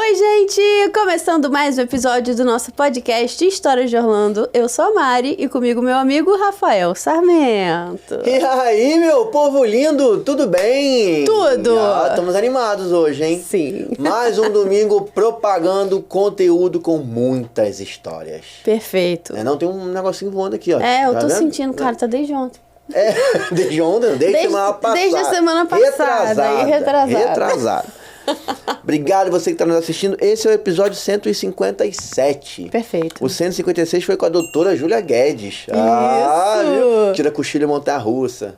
Oi, gente! Começando mais um episódio do nosso podcast Histórias de Orlando. Eu sou a Mari e comigo meu amigo Rafael Sarmento. E aí, meu povo lindo, tudo bem? Tudo! Estamos animados hoje, hein? Sim. Mais um domingo propagando conteúdo com muitas histórias. Perfeito. Não, tem um negocinho voando aqui, ó. Eu Tá tô vendo? sentindo, cara, tá desde ontem. Desde ontem, desde semana passada. Desde a semana passada e retrasada. Obrigado você que está nos assistindo. Esse é o episódio 157. Perfeito. O 156 foi com a doutora Júlia Guedes. Isso. Viu? Tira cochilo e montanha-russa.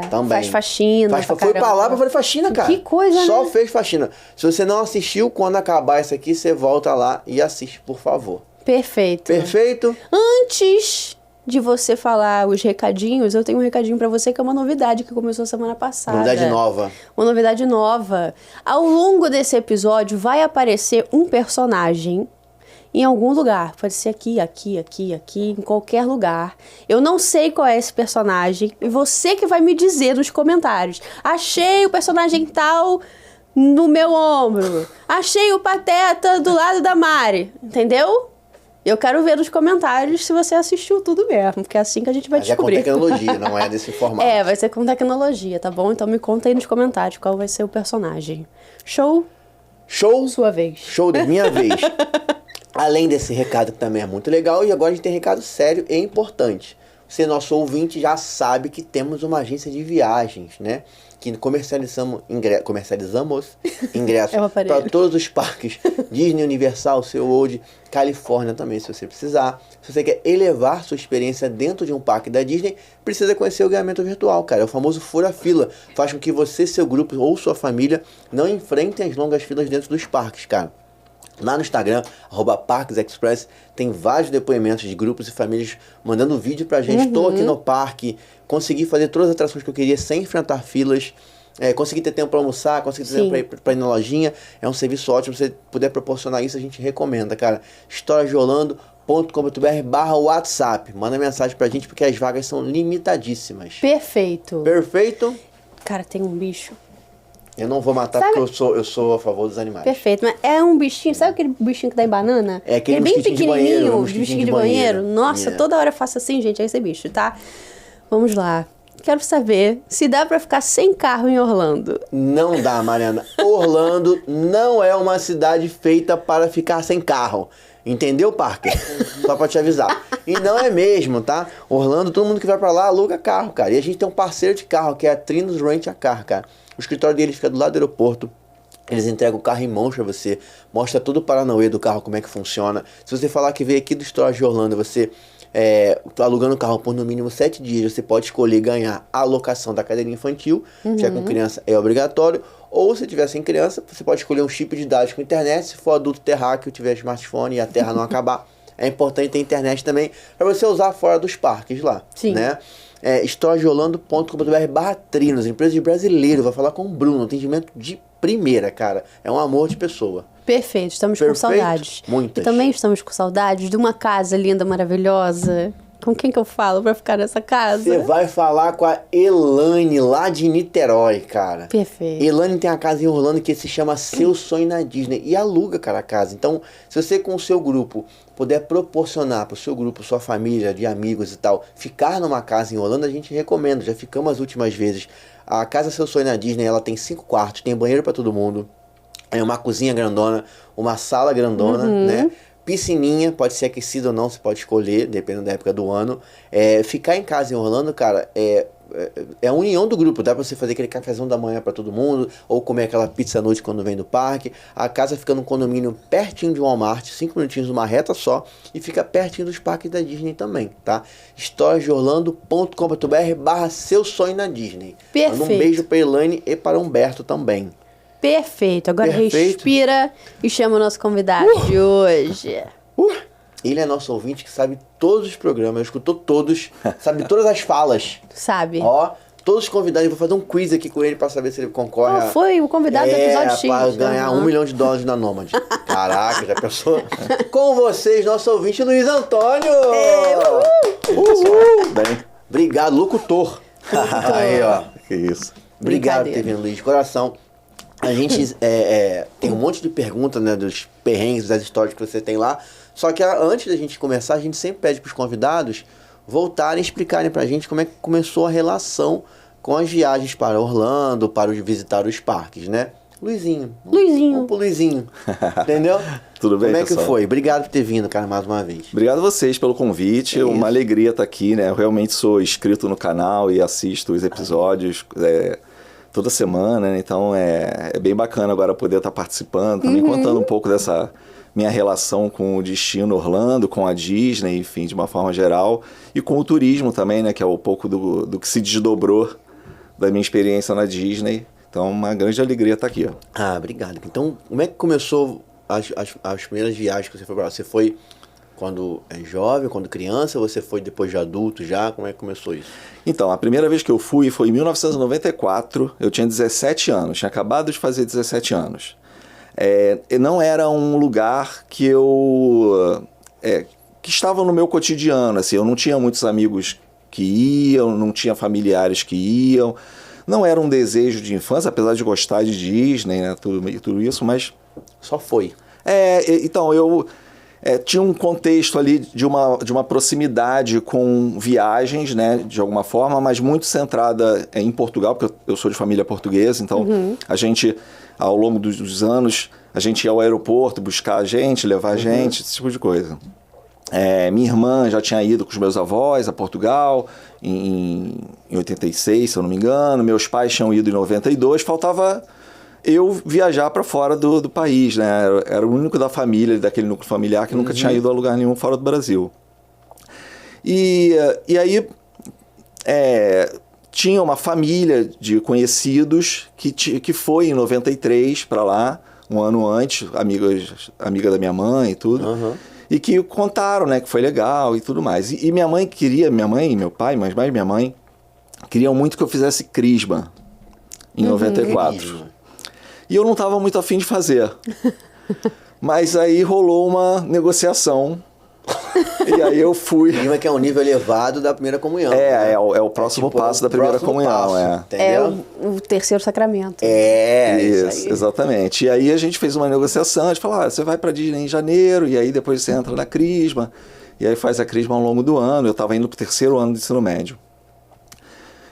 Também. Faz faxina. Foi pra lá pra fazer faxina, cara. Que coisa, Só né? fez faxina. Se você não assistiu, quando acabar isso aqui, você volta lá e assiste, por favor. Perfeito. Perfeito? Antes de você falar os recadinhos, eu tenho um recadinho pra você que é uma novidade que começou semana passada. Novidade nova. Uma novidade nova. Ao longo desse episódio vai aparecer um personagem em algum lugar. Pode ser aqui, em qualquer lugar. Eu não sei qual é esse personagem e você que vai me dizer nos comentários. Achei o personagem tal no meu ombro. Achei o Pateta do lado da Mari. Entendeu? Eu quero ver nos comentários se você assistiu tudo mesmo, porque é assim que a gente vai descobrir. É com tecnologia, não é desse formato. Vai ser com tecnologia, tá bom? Então me conta aí nos comentários qual vai ser o personagem. Show? Show? Sua vez. Show da minha vez. Além desse recado que também é muito legal, e agora a gente tem recado sério e importante. Você, nosso ouvinte, já sabe que temos uma agência de viagens, né? Que comercializamos ingressos para todos os parques Disney, Universal, SeaWorld, Califórnia também, se você precisar. Se você quer elevar sua experiência dentro de um parque da Disney, precisa conhecer o guiamento virtual, cara. É o famoso fura-fila. Faz com que você, seu grupo ou sua família não enfrentem as longas filas dentro dos parques, cara. Lá no Instagram, @ParquesExpress, tem vários depoimentos de grupos e famílias mandando vídeo pra gente. Tô aqui no parque, consegui fazer todas as atrações que eu queria sem enfrentar filas. Consegui ter tempo para almoçar, consegui ter tempo para ir na lojinha. É um serviço ótimo. Se você puder proporcionar isso, a gente recomenda, cara. historiasdeorlando.com.br/WhatsApp. Manda mensagem pra gente porque as vagas são limitadíssimas. Perfeito. Perfeito? Cara, tem um bicho. Eu não vou matar porque eu sou a favor dos animais. Perfeito, mas é um bichinho, sabe aquele bichinho que dá em banana? É aquele bem mosquitinho de banheiro, pequenininho, mosquitinho de banheiro. Nossa, toda hora eu faço assim, gente, é esse bicho, tá? Vamos lá. Quero saber se dá pra ficar sem carro em Orlando. Não dá, Mariana. Orlando não é uma cidade feita para ficar sem carro. Entendeu, Parker? Só pra te avisar. E não é mesmo, tá? Orlando, todo mundo que vai pra lá aluga carro, cara. E a gente tem um parceiro de carro, que é a Trinos Rent a Car, cara. O escritório dele fica do lado do aeroporto. Eles entregam o carro em mãos pra você. Mostra todo o paranauê do carro, como é que funciona. Se você falar que veio aqui do História de Orlando, você tá alugando o carro por no mínimo 7 dias, você pode escolher ganhar a alocação da cadeirinha infantil. Se é com criança, é obrigatório. Ou se tiver sem criança, você pode escolher um chip de dados com internet. Se for adulto terráqueo, tiver smartphone e a terra não acabar, é importante ter internet também para você usar fora dos parques lá. Sim. Né? historiasdeorlando.com.br/Trinos, empresa de brasileiro. Vai falar com o Bruno, atendimento de primeira, cara. É um amor de pessoa. Perfeito, estamos com saudades. Muitas. E também estamos com saudades de uma casa linda, maravilhosa. Com quem que eu falo pra ficar nessa casa? Você vai falar com a Elaine, lá de Niterói, cara. Perfeito. Elaine tem uma casa em Orlando que se chama Seu Sonho na Disney. E aluga, cara, a casa. Então, se você com o seu grupo puder proporcionar pro seu grupo, sua família, de amigos e tal, ficar numa casa em Orlando, a gente recomenda. Já ficamos as últimas vezes. A casa Seu Sonho na Disney, ela tem 5 quartos, tem banheiro pra todo mundo. É uma cozinha grandona, uma sala grandona, né? Piscininha, pode ser aquecida ou não, você pode escolher, dependendo da época do ano. Ficar em casa em Orlando, cara, é a união do grupo. Dá pra você fazer aquele cafezão da manhã pra todo mundo, ou comer aquela pizza à noite quando vem do parque. A casa fica num condomínio pertinho de Walmart, 5 minutinhos numa reta só, e fica pertinho dos parques da Disney também, tá? historiasdeorlando.com.br/Seu Sonho na Disney. Perfeito. Manda um beijo pra Elaine e para Humberto também. Perfeito. Agora respira e chama o nosso convidado de hoje. Ele é nosso ouvinte que sabe todos os programas, escutou todos, sabe todas as falas. Sabe. Ó, todos os convidados, eu vou fazer um quiz aqui com ele pra saber se ele concorre. Foi o convidado do episódio X. Pra ganhar $1 milhão na Nômade. Caraca, já pensou? Com vocês, nosso ouvinte Luiz Antônio! Uhul! Bem. Obrigado, locutor. Aí, ó. Que isso. Obrigado por ter vindo, Luiz, de coração. A gente tem um monte de perguntas, né, dos perrengues, das histórias que você tem lá. Só que antes da gente começar, a gente sempre pede para os convidados voltarem e explicarem pra gente como é que começou a relação com as viagens para Orlando, para visitar os parques, né? Luizinho. Vamos pro Luizinho. Entendeu? Tudo bem, como é que pessoal? foi? Obrigado por ter vindo, cara, mais uma vez. Obrigado a vocês pelo convite. É uma isso. alegria estar aqui, né? Eu realmente sou inscrito no canal e assisto os episódios toda semana, né? Então é bem bacana agora poder estar participando, também contando um pouco dessa minha relação com o destino Orlando, com a Disney, enfim, de uma forma geral, e com o turismo também, né? Que é um pouco do que se desdobrou da minha experiência na Disney. Então, uma grande alegria estar aqui. Ó. Ah, obrigado. Então, como é que começou as primeiras viagens que você foi para lá? Você foi quando é jovem, quando criança, ou você foi depois de adulto já? Como é que começou isso? Então, a primeira vez que eu fui foi em 1994, eu tinha 17 anos, tinha acabado de fazer 17 anos. Não era um lugar que que estava no meu cotidiano, assim, eu não tinha muitos amigos que iam, não tinha familiares que iam, não era um desejo de infância, apesar de gostar de Disney, né, tudo isso, mas... Só foi. Então, eu tinha um contexto ali de uma proximidade com viagens, né, de alguma forma, mas muito centrada em Portugal, porque eu sou de família portuguesa, então a gente, ao longo dos anos, a gente ia ao aeroporto buscar a gente, levar a gente, esse tipo de coisa. Minha irmã já tinha ido com os meus avós a Portugal em 86, se eu não me engano. Meus pais tinham ido em 92. Faltava eu viajar para fora do país, né? Era o único da família, daquele núcleo familiar que nunca tinha ido a lugar nenhum fora do Brasil. E aí tinha uma família de conhecidos que foi em 93 para lá, um ano antes, amiga da minha mãe e tudo. E que contaram, né, que foi legal e tudo mais. E minha mãe e meu pai, mas mais minha mãe, queriam muito que eu fizesse Crisma em 94. E eu não estava muito afim de fazer. Mas aí rolou uma negociação. E aí eu fui. Crisma que é um nível elevado da primeira comunhão. Né? É o próximo passo da primeira comunhão. Entendeu? O terceiro sacramento. Isso, exatamente. E aí a gente fez uma negociação, a gente falou, você vai pra Disney em janeiro, e aí depois você entra na Crisma, e aí faz a Crisma ao longo do ano. Eu estava indo pro terceiro ano do ensino médio.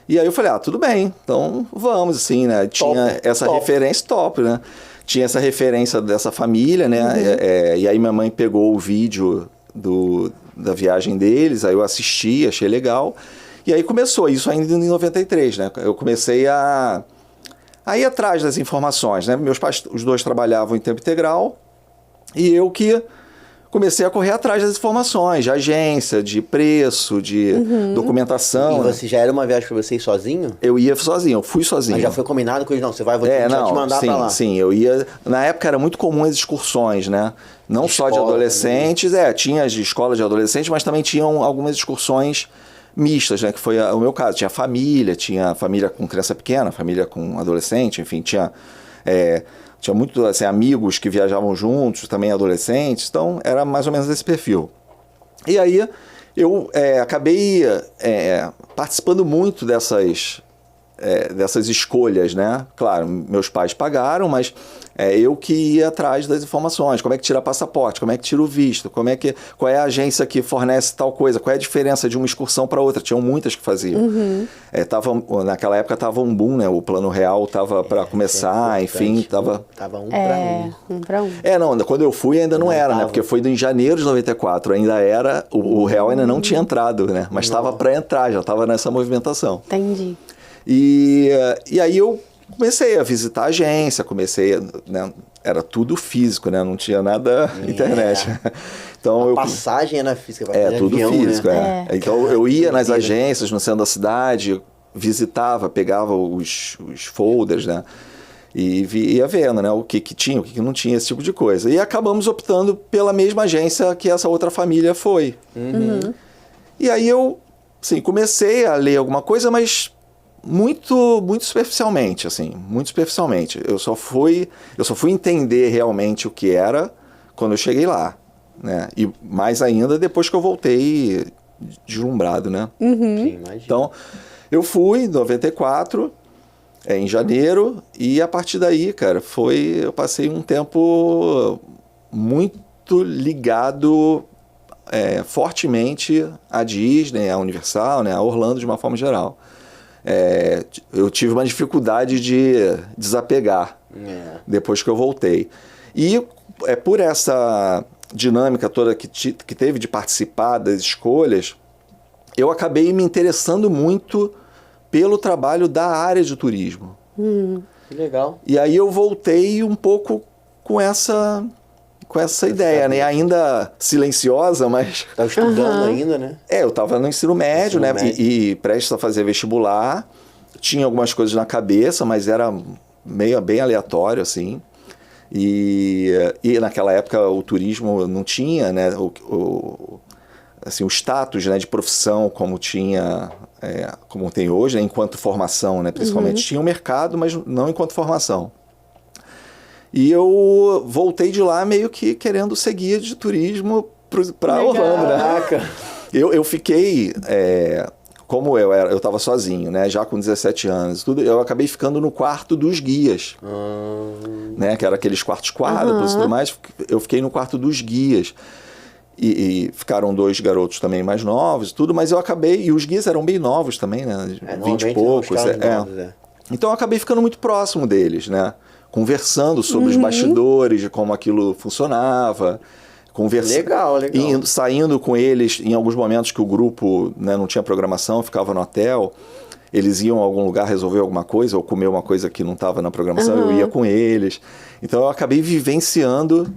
E aí eu falei, tudo bem, então vamos, assim, né? Tinha essa referência top, né? Tinha essa referência dessa família, né? E aí minha mãe pegou o vídeo da viagem deles, aí eu assisti, achei legal. E aí começou, isso ainda em 93, né? Eu comecei a ir atrás das informações, né? Meus pais, os dois trabalhavam em tempo integral, e eu que comecei a correr atrás das informações, de agência, de preço, de documentação. E você já era uma viagem pra você ir sozinho? Eu ia sozinho, eu fui sozinho. Mas já foi combinado com eles? Não, você vai, vou te mandar pra lá. Sim, eu ia... Na época era muito comum as excursões, né? Não só de adolescentes, tinha as de escola de adolescentes, mas também tinham algumas excursões mistas, né? Que foi o meu caso. Tinha família com criança pequena, família com adolescente, enfim, tinha muito, assim, amigos que viajavam juntos, também adolescentes, então era mais ou menos esse perfil. E aí eu acabei participando muito dessas escolhas, né? Claro, meus pais pagaram, mas eu que ia atrás das informações, como é que tira passaporte, como é que tira o visto, qual é a agência que fornece tal coisa, qual é a diferença de uma excursão para outra, tinham muitas que faziam. Naquela época estava um boom, né? O Plano Real estava para começar, enfim, estava um para um. Um para um. Não, quando eu fui ainda não era, né? Porque foi em janeiro de 94, ainda era, o Real ainda não tinha entrado, né? Mas estava para entrar, já estava nessa movimentação. Entendi. E aí eu comecei a visitar a agência, né, era tudo físico, né, não tinha nada internet. Então a passagem era física, tudo avião, físico, né? Então eu ia nas agências no centro da cidade, visitava, pegava os folders, né, e ia vendo, né, o que tinha, o que não tinha, esse tipo de coisa. E acabamos optando pela mesma agência que essa outra família foi. E aí eu, assim, comecei a ler alguma coisa, mas muito superficialmente, assim, muito superficialmente. Eu só fui entender realmente o que era quando eu cheguei lá, né? E mais ainda depois que eu voltei deslumbrado, né? Sim, imagina. Então, eu fui em 94 em janeiro, e a partir daí, cara, eu passei um tempo muito ligado fortemente à Disney, à Universal, né, a Orlando de uma forma geral. Eu tive uma dificuldade de desapegar depois que eu voltei. E por essa dinâmica toda que teve de participar das escolhas, eu acabei me interessando muito pelo trabalho da área de turismo. Que legal. E aí eu voltei um pouco com essa ideia, né? Ainda silenciosa, mas... Estava estudando ainda, né? Eu estava no ensino médio, né? E prestes a fazer vestibular. Tinha algumas coisas na cabeça, mas era bem aleatório, assim. E naquela época o turismo não tinha, né? O status, né, de profissão como tem hoje, né, enquanto formação, né, principalmente. Tinha um mercado, mas não enquanto formação. E eu voltei de lá meio que querendo seguir de turismo para Orlando, né? Eu fiquei, como eu estava sozinho, né, já com 17 anos, eu acabei ficando no quarto dos guias, né, que era aqueles quartos quádruplos e tudo mais. Eu fiquei no quarto dos guias. E ficaram 2 garotos também mais novos e tudo, mas eu acabei... E os guias eram bem novos também, né? 20 e poucos. Então eu acabei ficando muito próximo deles, né? Conversando sobre os bastidores, de como aquilo funcionava. Legal. Saindo com eles em alguns momentos que o grupo, né, não tinha programação, ficava no hotel. Eles iam a algum lugar resolver alguma coisa ou comer uma coisa que não estava na programação, eu ia com eles. Então eu acabei vivenciando...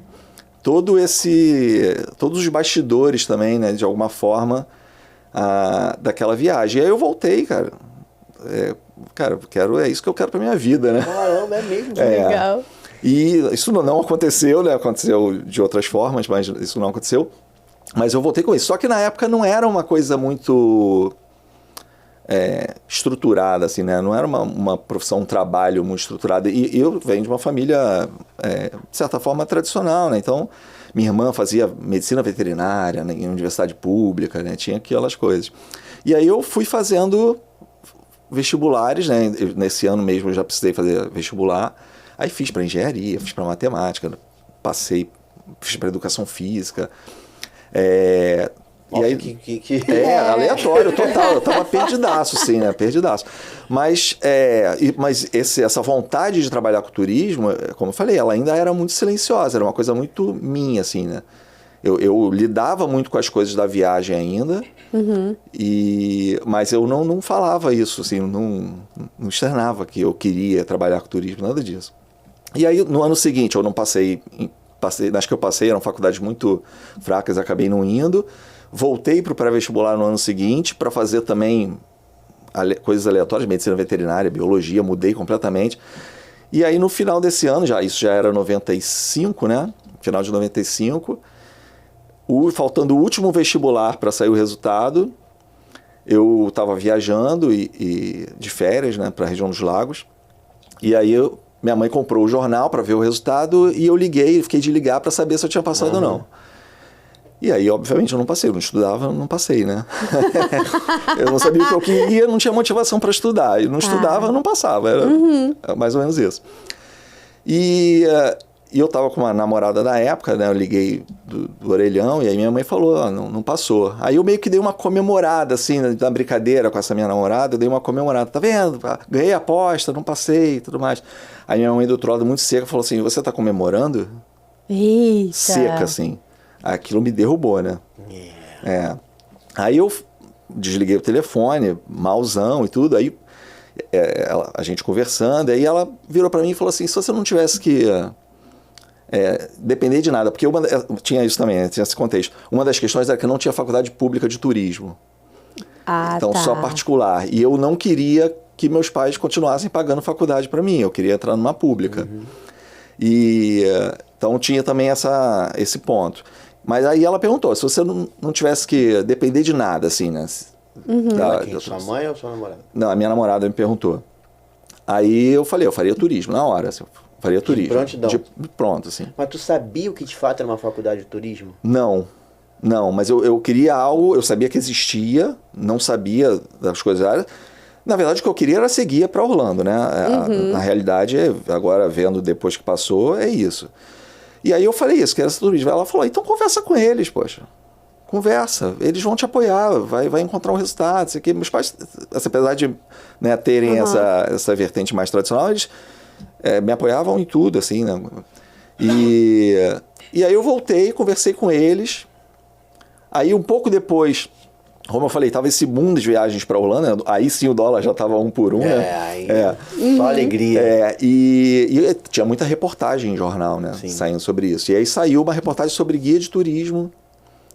todos os bastidores também, né, de alguma forma, daquela viagem. E aí eu voltei, cara. É isso que eu quero pra minha vida, né? Caramba, é mesmo. Legal. E isso não aconteceu, né? Aconteceu de outras formas, mas isso não aconteceu. Mas eu voltei com isso. Só que na época não era uma coisa muito estruturada, assim, né? Não era uma profissão, um trabalho muito estruturado. E eu venho de uma família, de certa forma, tradicional, né? Então, minha irmã fazia medicina veterinária, né, em universidade pública, né? Tinha aquelas coisas. E aí eu fui fazendo vestibulares, né? Nesse ano mesmo eu já precisei fazer vestibular. Aí fiz para engenharia, fiz para matemática, fiz para educação física. Nossa, e aí, aleatório, total. Eu tava perdidaço, assim, né? Perdidaço. Mas essa vontade de trabalhar com turismo, como eu falei, ela ainda era muito silenciosa, era uma coisa muito minha, assim, né? Eu lidava muito com as coisas da viagem ainda, mas eu não falava isso, assim, não externava que eu queria trabalhar com turismo, nada disso. E aí, no ano seguinte, eu não passei, acho que eu passei, eram faculdades muito fracas, acabei não indo. Voltei para o pré-vestibular no ano seguinte para fazer também coisas aleatórias, medicina veterinária, biologia, mudei completamente. E aí no final desse ano, isso já era 95, né? Final de 95, faltando o último vestibular para sair o resultado, eu estava viajando de férias, né, para a região dos Lagos. E aí minha mãe comprou o jornal para ver o resultado e eu fiquei de ligar para saber se eu tinha passado ou não. E aí, obviamente, eu não passei. Eu não estudava, não passei, né? Eu não sabia o que eu queria, não tinha motivação para estudar. E não estudava, não passava. Era mais ou menos isso. E eu estava com uma namorada da época, né? Eu liguei do orelhão e aí minha mãe falou, não passou. Aí eu meio que dei uma comemorada, assim, na brincadeira com essa minha namorada. Eu dei uma comemorada. Tá vendo? Ganhei a aposta, não passei e tudo mais. Aí minha mãe do outro lado, muito seca, falou assim, você tá comemorando? Eita! Seca, assim. Aquilo me derrubou, né? Aí eu desliguei o telefone, malzão e tudo, aí a gente conversando, aí ela virou pra mim e falou assim, se você não tivesse que depender de nada, porque tinha isso também, né? Tinha esse contexto. Uma das questões era que eu não tinha faculdade pública de turismo. Então, só particular. E eu não queria que meus pais continuassem pagando faculdade pra mim, eu queria entrar numa pública. Então tinha também esse ponto. Mas aí ela perguntou, se você não tivesse que depender de nada, assim, né? Sua mãe ou sua namorada? Não, a minha namorada me perguntou. Aí eu falei, eu faria turismo, na hora, assim, eu faria turismo. Prontidão. Pronto, assim. Mas tu sabia o que de fato era uma faculdade de turismo? Não, mas eu queria algo, eu sabia que existia, não sabia das coisas, Na verdade, o que eu queria era ser guia para Orlando, né? Na realidade, agora vendo depois que passou, é isso. E aí eu falei isso, que era turismo. Ela falou, então conversa com eles, poxa. Conversa, eles vão te apoiar, vai encontrar um resultado. Isso aqui. Meus pais, apesar de, né, terem essa vertente mais tradicional, eles me apoiavam em tudo, assim, né? E aí eu voltei, conversei com eles. Aí um pouco depois, como eu falei, tava esse boom de viagens para Orlando, aí sim o dólar já tava 1 por 1, né? Só alegria. E tinha muita reportagem em jornal, né? Sim. Saindo sobre isso. E aí saiu uma reportagem sobre guia de turismo,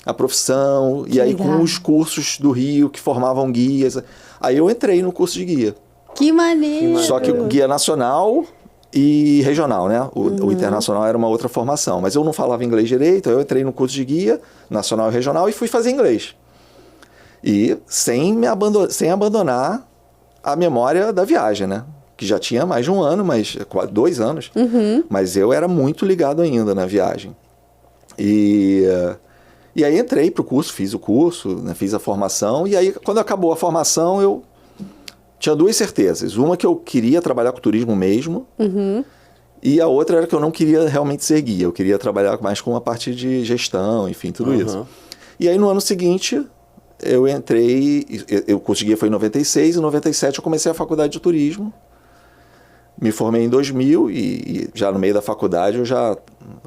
a profissão, e aí com os cursos do Rio que formavam guias. Aí eu entrei no curso de guia. Que maneiro! Só que o guia nacional e regional, né? O internacional era uma outra formação. Mas eu não falava inglês direito, aí eu entrei no curso de guia nacional e regional e fui fazer inglês. E sem abandonar a memória da viagem, né? Que já tinha mais de 1 ano, 2 anos. Mas eu era muito ligado ainda na viagem. E aí entrei pro curso, fiz o curso, né, fiz a formação. E aí, quando acabou a formação, eu tinha 2 certezas. Uma que eu queria trabalhar com turismo mesmo. E a outra era que eu não queria realmente ser guia. Eu queria trabalhar mais com a parte de gestão, enfim, tudo isso. E aí, no ano seguinte, eu entrei... O curso de guia foi em 96. Em 97, eu comecei a faculdade de turismo. Me formei em 2000 e já no meio da faculdade eu já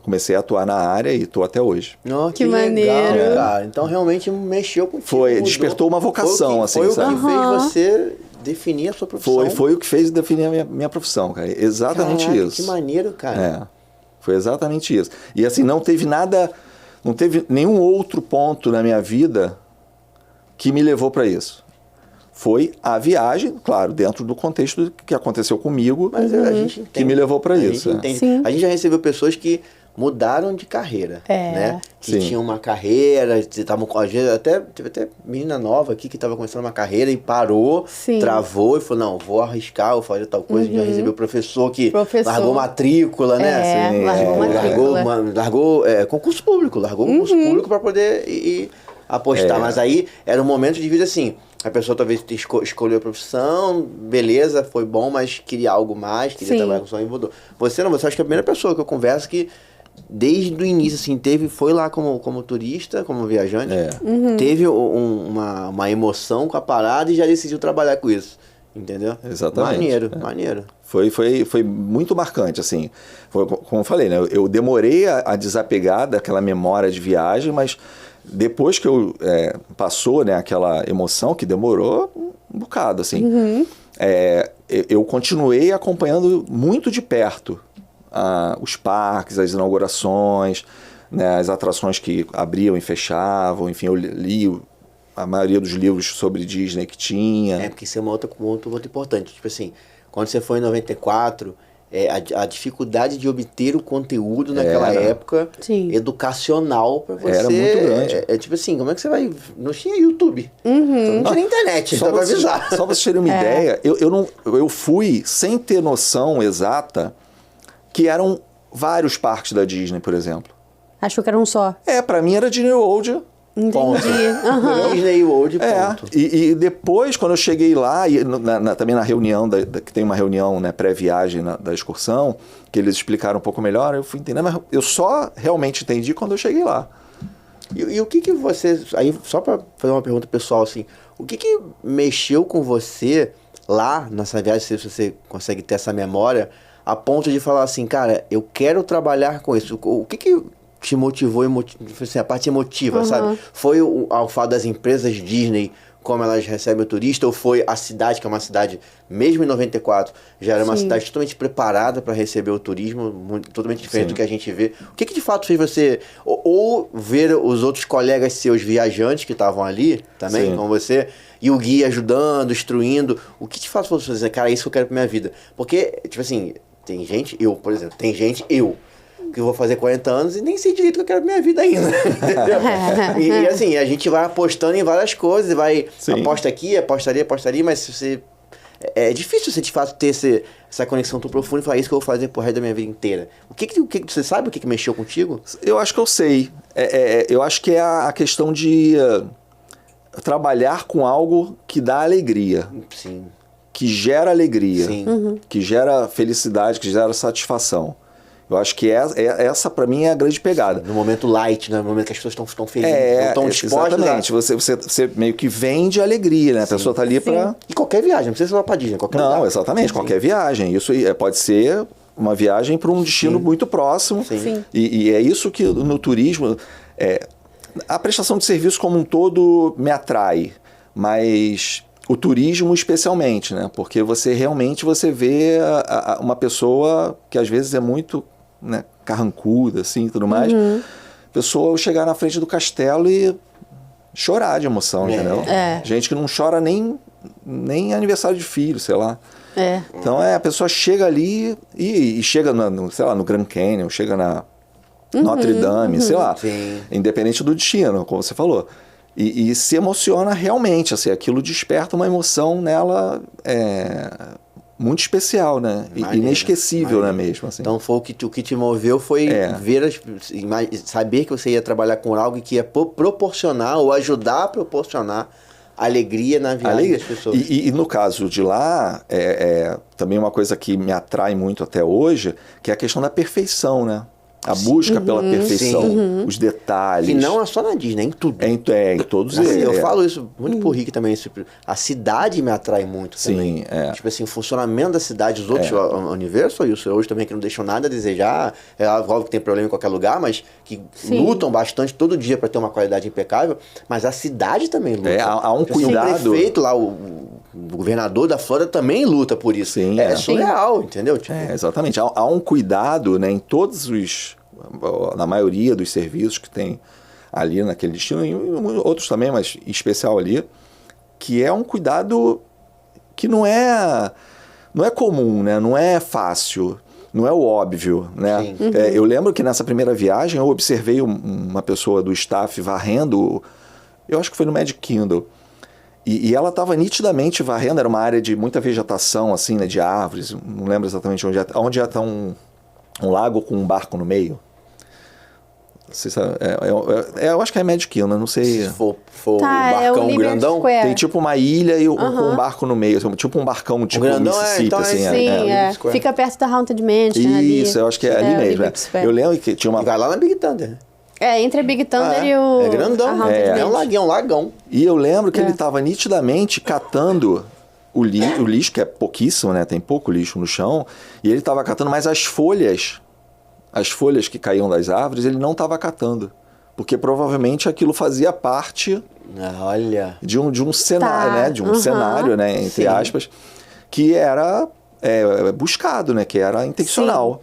comecei a atuar na área e estou até hoje. Oh, que maneiro. Legal, cara. Então realmente mexeu contigo. Foi, despertou uma vocação, foi sabe? O que fez você definir a sua profissão. Foi o que fez definir a minha profissão, cara. Exatamente isso. Que maneiro, cara. Foi exatamente isso. E assim, não teve nenhum outro ponto na minha vida que me levou para isso. Foi a viagem, claro, dentro do contexto que aconteceu comigo, mas a gente entende, que me levou para isso. A gente já recebeu pessoas que mudaram de carreira, né? Que tinham uma carreira, estavam com, às vezes, teve até menina nova aqui que estava começando uma carreira e parou, travou e falou, não, vou arriscar, vou fazer tal coisa. A gente já recebeu professor que largou matrícula, né? Largou concurso público, concurso público para poder ir apostar. Mas aí era um momento de vida assim, a pessoa talvez escolheu a profissão, beleza, foi bom, mas queria algo mais, queria trabalhar com sonho e mudou. Você acho que é a primeira pessoa que eu converso que desde o início, assim, foi lá como turista, como viajante, teve uma emoção com a parada e já decidiu trabalhar com isso, entendeu? Exatamente. Maneiro. Foi muito marcante, assim. Como eu falei, né? Eu demorei a desapegar daquela memória de viagem, mas depois que passou, né, aquela emoção, que demorou um bocado, assim, eu continuei acompanhando muito de perto os parques, as inaugurações, né, as atrações que abriam e fechavam, enfim, eu li a maioria dos livros sobre Disney que tinha. Porque isso é um ponto muito importante. Tipo assim, quando você foi em 94... a dificuldade de obter o conteúdo naquela época educacional para você. Era muito grande. Tipo assim, como é que você vai... Não tinha YouTube. Não tinha internet, só para avisar. Só para vocês terem uma ideia, eu fui sem ter noção exata que eram vários parques da Disney, por exemplo. Achou que era um só? Para mim era Disney World. Entendi. Disney World, ponto. E depois, quando eu cheguei lá, também na reunião, que tem uma reunião, né, pré-viagem da excursão, que eles explicaram um pouco melhor, eu fui entender, mas eu só realmente entendi quando eu cheguei lá. E o que você... Aí, só para fazer uma pergunta pessoal, assim, o que mexeu com você lá nessa viagem, se você consegue ter essa memória, a ponto de falar assim, cara, eu quero trabalhar com isso. O que te motivou, assim, a parte emotiva, sabe? Foi o fato das empresas Disney, como elas recebem o turista, ou foi a cidade, que é uma cidade, mesmo em 94, já era uma cidade totalmente preparada para receber o turismo, totalmente diferente do que a gente vê. O que de fato fez você, ou ver os outros colegas seus viajantes que estavam ali, também, como você, e o guia ajudando, instruindo, o que de fato fez você dizer, cara, é isso que eu quero pra minha vida? Porque, tipo assim, tem gente, por exemplo, que eu vou fazer 40 anos e nem sei direito o que eu quero pra minha vida ainda, entendeu? E assim, a gente vai apostando em várias coisas, aposta aqui, apostaria, mas se você... É difícil você de fato ter essa conexão tão profunda e falar isso que eu vou fazer pro resto da minha vida inteira. O que você sabe o que mexeu contigo? Eu acho que eu sei. Eu acho que é a questão de trabalhar com algo que dá alegria. Sim. que gera alegria, Sim. que gera felicidade, que gera satisfação. Eu acho que essa para mim é a grande pegada. No momento light, né? No momento que as pessoas estão felizes, estão dispostas. Exatamente. Você meio que vende alegria, né? A pessoa tá ali para... E qualquer viagem, não precisa ser pra Disney, qualquer lugar. Não, exatamente, qualquer viagem. Isso pode ser uma viagem para um destino muito próximo. Sim. E é isso que no turismo... a prestação de serviço como um todo me atrai, mas o turismo especialmente, né? Porque você realmente vê uma pessoa que às vezes é muito, né, carrancuda, assim, tudo mais. Pessoa chegar na frente do castelo e chorar de emoção, entendeu? Gente que não chora nem aniversário de filho, sei lá. Então a pessoa chega ali e chega sei lá, no Grand Canyon, chega na Notre Dame, sei lá. Sim. Independente do destino, como você falou. E se emociona realmente, assim, aquilo desperta uma emoção nela muito especial, né? Inesquecível, né, mesmo, assim. Então foi o que te moveu foi ver, saber que você ia trabalhar com algo que ia proporcionar ou ajudar a proporcionar alegria na viagem das pessoas. E no caso de lá, também uma coisa que me atrai muito até hoje, que é a questão da perfeição, né? A busca pela perfeição, os detalhes. Que não é só na Disney, é em tudo. Em todos Assim, eles. eu falo isso muito pro Rick também. A cidade me atrai muito também. Tipo assim, o funcionamento da cidade, os outros universos, isso hoje também que não deixam nada a desejar. É óbvio que tem problema em qualquer lugar, mas que lutam bastante todo dia para ter uma qualidade impecável. Mas a cidade também luta. Há um tipo assim, cuidado. O prefeito lá, o governador da Flórida também luta por isso. Sim, é surreal, entendeu? Tipo, exatamente. Há um cuidado, né, em todos na maioria dos serviços que tem ali naquele destino, e outros também, mas em especial ali, que é um cuidado que não é comum, né? Não é fácil, não é o óbvio, né? Eu lembro que nessa primeira viagem eu observei uma pessoa do staff varrendo, eu acho que foi no Magic Kingdom, e ela estava nitidamente varrendo, era uma área de muita vegetação, assim, né, de árvores, não lembro exatamente onde está um lago com um barco no meio. Eu acho que é Magic Kingdom, não sei. Se for o barcão grandão, tem tipo uma ilha com um barco no meio, tipo um barcão tipo Mississippi, então assim. Fica perto da Haunted Mansion. Isso, eu acho que é ali mesmo. Eu lembro que tinha uma... E vai lá na Big Thunder. Entre a Big Thunder e o... É grandão, é um lagão. E eu lembro que ele estava nitidamente catando o lixo, que é pouquíssimo, né? Tem pouco lixo no chão, e ele estava catando, mas as folhas que caíam das árvores, ele não estava catando. Porque provavelmente aquilo fazia parte de um cenário, né? De um cenário, né? Entre aspas, que era buscado, né? Que era intencional.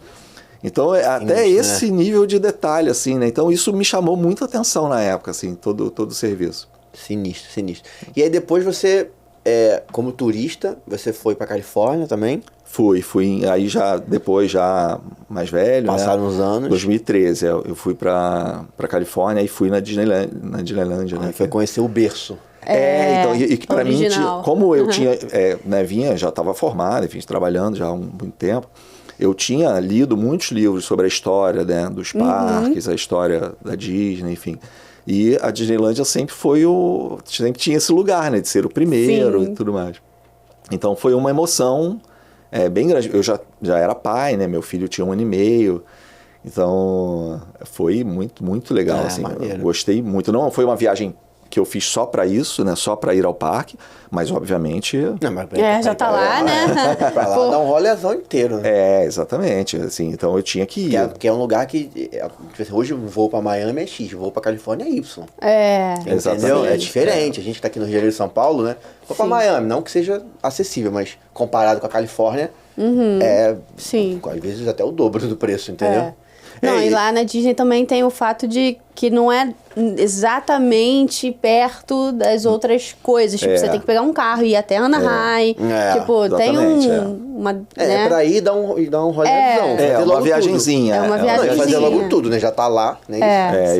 Então, até esse nível de detalhe, assim, né? Então, isso me chamou muita atenção na época, assim, todo o serviço. Sinistro. E aí depois você, como turista, você foi pra Califórnia também? Fui aí depois mais velho, passaram uns anos. 2013, eu fui pra Califórnia e fui na Disneylândia, né? Foi conhecer o berço. Então, e que pra mim, como eu tinha, já estava formado, enfim, trabalhando já há muito tempo, eu tinha lido muitos livros sobre a história, né, dos parques, a história da Disney, enfim. E a Disneylândia sempre tinha esse lugar, né, de ser o primeiro e tudo mais. Então foi uma emoção bem grande. Eu já era pai, né? Meu filho tinha 1 ano e meio. Então, foi muito, muito legal, assim. Eu gostei muito. Não foi uma viagem que eu fiz só para isso, né? Só para ir ao parque, mas obviamente... já tá lá, né? Pra lá dar um rolezão inteiro, né? Exatamente. Assim, então eu tinha que ir. Que é um lugar que... Hoje eu vou para Miami é X, vou para Califórnia é Y. Exatamente. Entendeu? É diferente. A gente tá aqui no Rio de Janeiro, São Paulo, né? Vou para Miami, não que seja acessível, mas comparado com a Califórnia, às vezes até o dobro do preço, entendeu? Não, e lá na Disney também tem o fato de que não é exatamente perto das outras coisas. Tipo, você tem que pegar um carro e ir até Anaheim. Tipo, tem uma... né? Pra ir dar um rolezão. Uma viagenzinha. É uma viagenzinha. Fazer logo tudo, né? Já tá lá, né?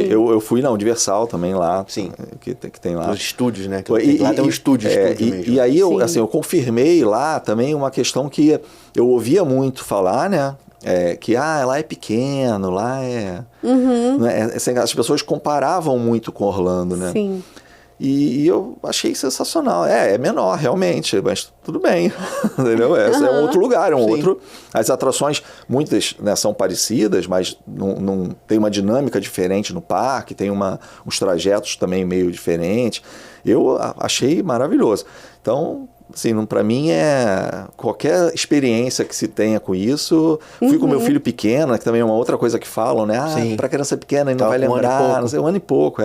Eu fui na Universal também lá. Sim. Que tem lá. Os estúdios, né? Lá tem um estúdio mesmo. E aí, eu confirmei lá também uma questão que eu ouvia muito falar, né? Que lá é pequeno, lá é... Né? As pessoas comparavam muito com Orlando, né? Sim. E eu achei sensacional. É menor, realmente, mas tudo bem. Entendeu? É um outro lugar, outro. As atrações, muitas, né, são parecidas, mas não tem uma dinâmica diferente no parque, tem uns trajetos também meio diferentes. Eu achei maravilhoso. Então, assim, para mim qualquer experiência que se tenha com isso. Fui com meu filho pequeno, que também é uma outra coisa que falam, né? Para criança pequena e não vai lembrar, não sei, 1 ano e pouco,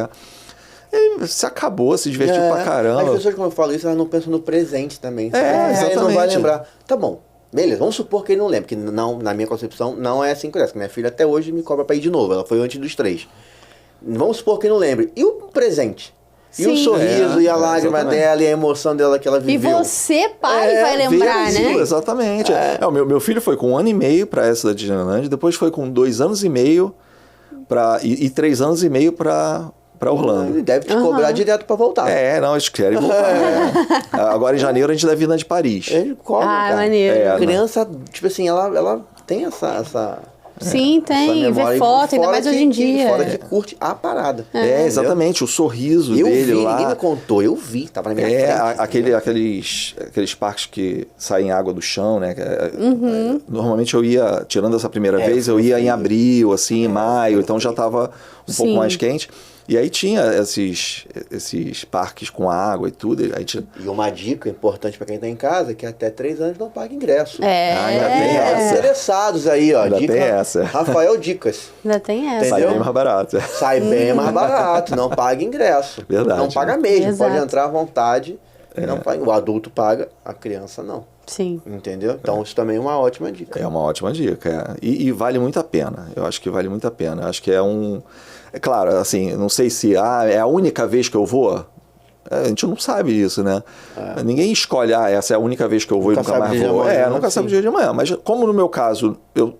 Ele se acabou, se divertiu pra caramba. As pessoas, quando eu falo isso, elas não pensam no presente também. Exatamente. Ele não vai lembrar. Tá bom, beleza, vamos supor que ele não lembra, porque não, na minha concepção não é assim que acontece. Minha filha até hoje me cobra pra ir de novo, ela foi antes dos 3. Vamos supor que ele não lembre. E o presente? E o sorriso, e a lágrima dela, e a emoção dela que ela viveu. E você, pai, vai lembrar, né? Exatamente. O meu filho foi com 1 ano e meio para essa da Disneyland, depois foi com 2 anos e meio e 3 anos e meio para Orlando. Ele deve te cobrar direto para voltar. Não, eles querem voltar. Agora em janeiro a gente deve vir na de Paris. Ele cobra, cara. Maneiro. A criança, tipo assim, ela tem essa Sim, tem. Vê foto, ainda mais hoje em dia. Fora que curte a parada. Exatamente. O sorriso dele lá. Ninguém me contou, eu vi, tava na minha frente. Aqueles parques que saem água do chão, né? Normalmente eu ia, tirando essa primeira vez, eu ia em abril, assim, em maio, então já tava um pouco mais quente. E aí tinha esses parques com água e tudo. E uma dica importante para quem tá em casa, que até 3 anos não paga ingresso. Ainda tem essa. Interessados aí, ó. Ainda tem essa. Rafael Dicas. Ainda tem essa. Sai bem mais barato. Sai bem mais barato, não paga ingresso. Verdade. Não paga mesmo, Exato. pode entrar à vontade. Não paga. O adulto paga, a criança não. Sim. Entendeu? Então isso também é uma ótima dica. É uma ótima dica. E vale muito a pena. Eu acho que vale muito a pena. Eu acho que é claro, assim, não sei se é a única vez que eu vou. A gente não sabe isso, né? Ninguém escolhe, essa é a única vez que eu vou e nunca mais vou. Nunca sabe o dia de amanhã. Mas como no meu caso, eu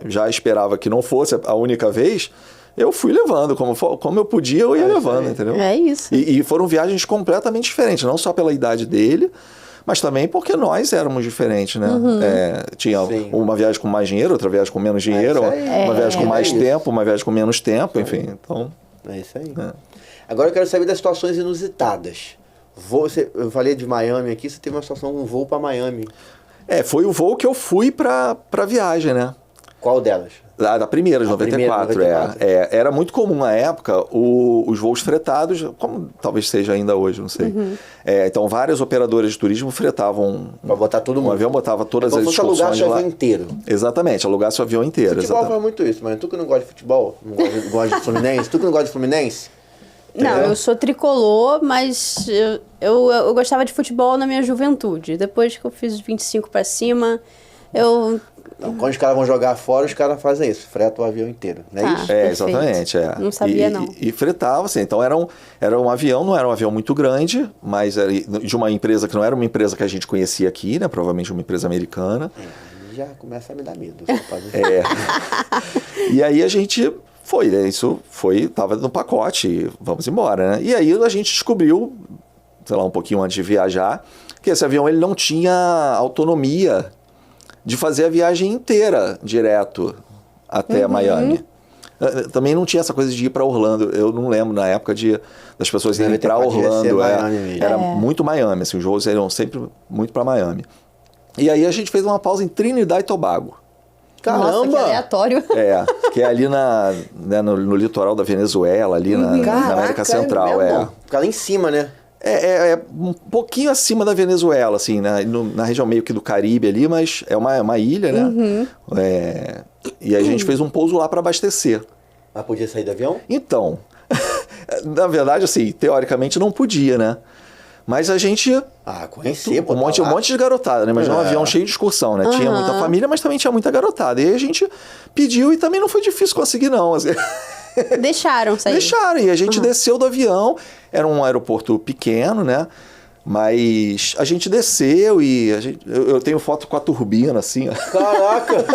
já esperava que não fosse a única vez, eu fui levando. Como eu podia, eu ia levando, entendeu? É isso. E foram viagens completamente diferentes, não só pela idade dele, mas também porque nós éramos diferentes, né? Tinha uma viagem com mais dinheiro, outra viagem com menos dinheiro, uma viagem com mais tempo, uma viagem com menos tempo, enfim. Então, é isso aí. Agora eu quero saber das situações inusitadas. Eu falei de Miami aqui, você teve uma situação, um voo para Miami. Foi o voo que eu fui pra viagem, né? Qual delas? Da primeira, de 94. Era muito comum na época os voos fretados, como talvez seja ainda hoje, não sei. Então, várias operadoras de turismo fretavam... Para botar todo mundo. Um avião botava todas as excursões alugar seu lá. avião inteiro. Exatamente, alugar seu avião inteiro. Futebol faz muito isso, mas tu que não gosta de futebol, não gosta de Fluminense, tu que não gosta de Fluminense? Não, eu sou tricolor, mas eu gostava de futebol na minha juventude. Depois que eu fiz 25 para cima, eu... Então, quando os caras vão jogar fora, os caras fazem isso, fretam o avião inteiro, não é isso? Exatamente. Não sabia, não. E fretava, assim, então era um avião, não era um avião muito grande, mas era de uma empresa que não era uma empresa que a gente conhecia aqui, né? Provavelmente uma empresa americana. Já começa a me dar medo. E aí a gente foi, né? Isso tava no pacote, vamos embora, né? E aí a gente descobriu, sei lá, um pouquinho antes de viajar, que esse avião ele não tinha autonomia de fazer a viagem inteira direto até Miami. Também não tinha essa coisa de ir para Orlando. Eu não lembro na época das pessoas irem para Orlando. Era muito Miami, assim, os voos eram sempre muito para Miami. E aí a gente fez uma pausa em Trinidad e Tobago. Caramba! Nossa, que aleatório. Que é ali no litoral da Venezuela, ali na América Central. Fica lá em cima, né? Um pouquinho acima da Venezuela, assim, na região meio que do Caribe ali, mas é uma ilha, né? E a gente fez um pouso lá para abastecer. Mas podia sair do avião? Então, na verdade, assim, teoricamente não podia, né? Mas a gente... conhecia, um monte de garotada, né? Mas é um avião cheio de excursão, né? Tinha muita família, mas também tinha muita garotada. E aí a gente pediu e também não foi difícil conseguir, não. Assim. Deixaram sair. Deixaram, e a gente desceu do avião. Era um aeroporto pequeno, né? Mas a gente desceu e eu tenho foto com a turbina, assim. Ó. Caraca!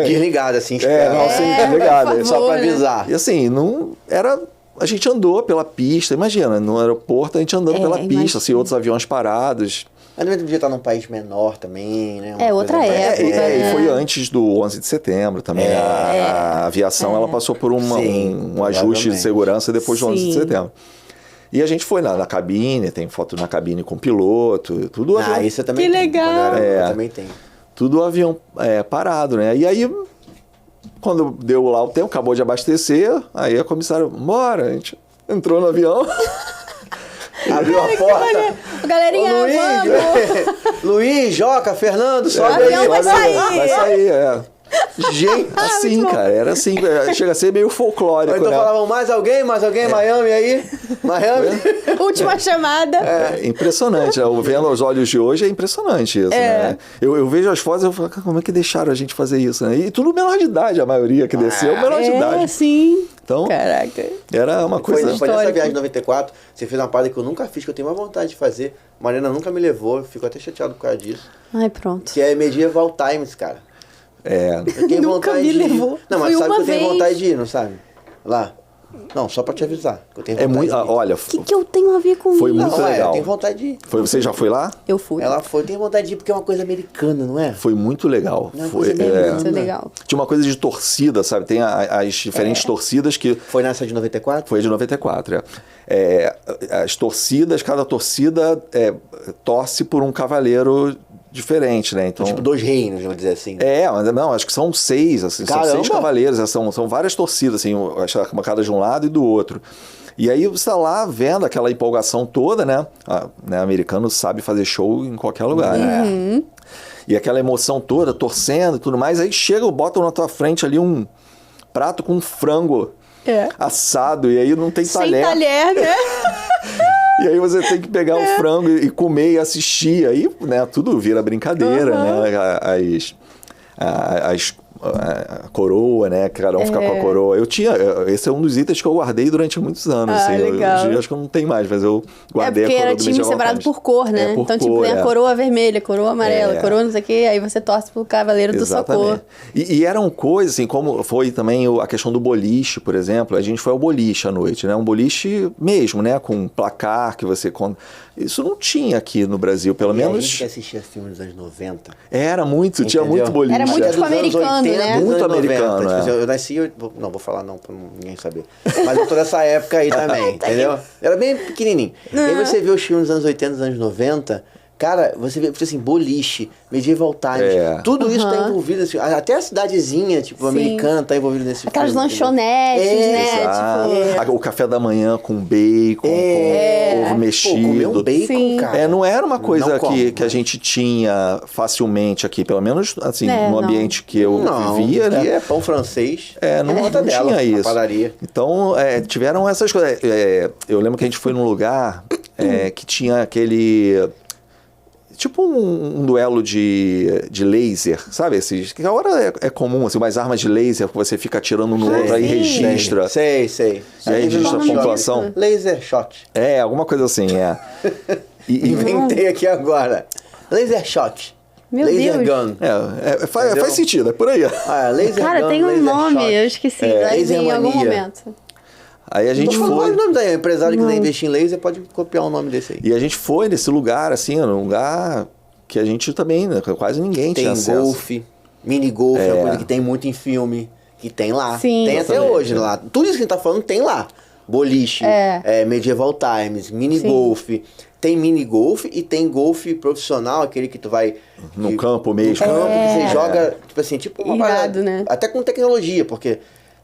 Desligada, assim. Desligada. Só pra avisar. E assim, não era... A gente andou pela pista, imagina, no aeroporto a gente andando pela pista, assim, outros aviões parados. Mas também podia estar num país menor também, né? Outra época. E foi antes do 11 de setembro também. A aviação ela passou por um ajuste de segurança depois do 11 de setembro. E a gente foi na cabine, tem foto na cabine com o piloto, tudo avião, isso eu também Que tenho. legal. Eu também tenho. tudo avião parado, né? E aí, quando deu lá o tempo, acabou de abastecer, aí a comissária, bora, a gente entrou no avião. Abriu a porta. Galerinha, Ô, Luiz, vamos! Luiz, Joca, Fernando, sobe avião aí. vai sair. Vai sair, Gente, assim, muito bom. cara, era assim, chega a ser meio folclórico, Então né? falavam, mais alguém, Miami aí? Miami? Última chamada. É impressionante, né? Vendo aos olhos de hoje é impressionante isso, né? Eu vejo as fotos e eu falo, como é que deixaram a gente fazer isso, né? E tudo menor de idade, a maioria que desceu, menor de idade. Sim. Então, Caraca. era uma Foi coisa... nessa histórico. viagem de 94, você fez uma parada que eu nunca fiz, que eu tenho uma vontade de fazer. Mariana nunca me levou, eu fico até chateado por causa disso. Ai, pronto. Que é Medieval Times, cara. Eu tenho Nunca vontade me de ir. levou. Não, mas Fui sabe uma que eu tenho vez. vontade de ir, não sabe? Lá. Não, só pra te avisar. Que eu tenho É vontade muito... de ir. Olha, O que eu tenho a ver com Foi isso? muito Não, legal. eu tenho vontade de ir. você já foi lá? Eu fui. Ela foi, eu tenho vontade de ir porque é uma coisa americana, não é? Foi muito legal. Não, Foi, coisa É muito legal. Tinha uma coisa de torcida, sabe? Tem as diferentes torcidas que... Foi nessa de 94? Foi de 94, as torcidas, cada torcida torce por um cavaleiro diferente, né? Então, Tipo, 2 reinos, vamos dizer assim. mas não, acho que são 6, assim, são Caramba! 6 cavaleiros, são várias torcidas, assim, acho que uma cada de um lado e do outro. E aí você está lá vendo aquela empolgação toda, né? Americano sabe fazer show em qualquer lugar, né? E aquela emoção toda, torcendo e tudo mais, aí chega, botam na tua frente ali um prato com frango assado, e aí não tem Sem talher. talher, né? E aí você tem que pegar o frango e comer e assistir. Aí, né, tudo vira brincadeira, né? A coroa, né? Cada um fica com a coroa. Esse é um dos itens que eu guardei durante muitos anos. Assim, legal. Hoje acho que eu não tenho mais, mas eu guardei a Porque coroa era do time Medieval separado Times. por cor, né? Por então, cor, tipo, tem a coroa vermelha, coroa amarela, coroa não sei o quê, aí você torce pro Cavaleiro do Socorro. E eram coisas, assim, como foi também a questão do boliche, por exemplo. A gente foi ao boliche à noite, né? Um boliche mesmo, né? Com placar que você... Isso não tinha aqui no Brasil, pelo A menos... gente que assistia filmes dos anos 90. Era muito, tinha Entendeu? muito boliche. Era muito Dos tipo anos americano, 80, né? dos Muito anos 90. americano, Tipo assim, eu nasci... Não, vou falar não, pra ninguém saber. Mas eu tô nessa época aí também, entendeu? Era bem pequenininho. E aí você vê os filmes dos anos 80, dos anos 90... Cara, você vê, assim, boliche, Medieval Times, tudo isso tá envolvido, assim, até a cidadezinha, tipo, americana tá envolvida nesse Aquelas filme. lanchonetes, né? Tipo... O café da manhã com bacon, com ovo mexido. Pô, comer um bacon, Sim. cara. Não era uma coisa Não como, que a gente tinha facilmente aqui, pelo menos assim, no não. ambiente que eu vivia, aqui né? é pão francês. Não dela, tinha na isso. padaria. Então, tiveram essas coisas. Eu lembro que a gente foi num lugar que tinha aquele... Tipo um duelo de laser, sabe? Esses, que agora é comum, assim, umas armas de laser que você fica atirando no outro aí registra. Sei. E aí registra a pontuação. Laser shot. Alguma coisa assim, Inventei aqui agora. Laser shot. Meu laser Deus. gun. Faz sentido, é por aí. Laser Cara, gun, tem um laser nome, shot. eu esqueci. Vai vir em algum laser mania. momento. Aí a gente Qual é foi... o nome daí? O empresário que quiser investir em laser pode copiar o nome desse aí. E a gente foi nesse lugar, assim, um lugar que a gente também, né, quase ninguém tinha Tem acesso. golfe, mini golfe, é uma coisa que tem muito em filme, que tem lá. Sim. Tem até Exatamente. hoje lá. Tudo isso que a gente tá falando tem lá. Boliche, Medieval Times, mini golfe. Tem mini golfe e tem golfe profissional, aquele que tu vai... No campo mesmo. No campo, que você joga, tipo assim, tipo uma Irado, parada, né? até com tecnologia, porque...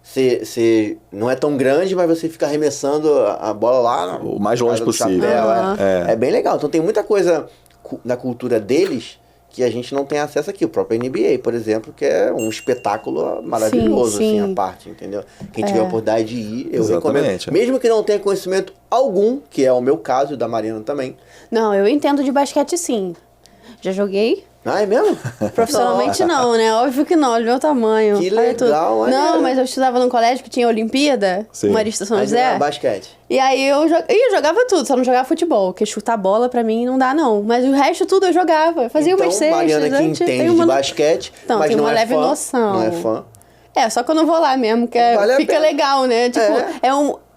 Você não é tão grande, mas você fica arremessando a bola lá... O mais longe do possível. chapéu, é bem legal. Então tem muita coisa na cultura deles que a gente não tem acesso aqui. O próprio NBA, por exemplo, que é um espetáculo maravilhoso, Sim. assim, a parte, entendeu? Quem tiver a oportunidade de ir, eu Exatamente. recomendo. Mesmo que não tenha conhecimento algum, que é o meu caso, da Mariana também. Não, eu entendo de basquete sim. Já joguei. Ah, é mesmo? Profissionalmente não, né? Óbvio que não, olha o meu tamanho. Que olha tudo. legal, olha. Não, mas eu estudava num colégio que tinha Olimpíada, Sim. Marista São Mas José. era basquete. E aí eu jogava tudo, só não jogava futebol, porque chutar bola pra mim não dá não. Mas o resto tudo eu jogava, fazia Então, umas cestas. Mariana que né? entende de basquete, Então, mas tem não uma é leve fã, noção. não é fã. É, só que eu não vou lá mesmo, que Vale a fica pena. legal, né? Tipo,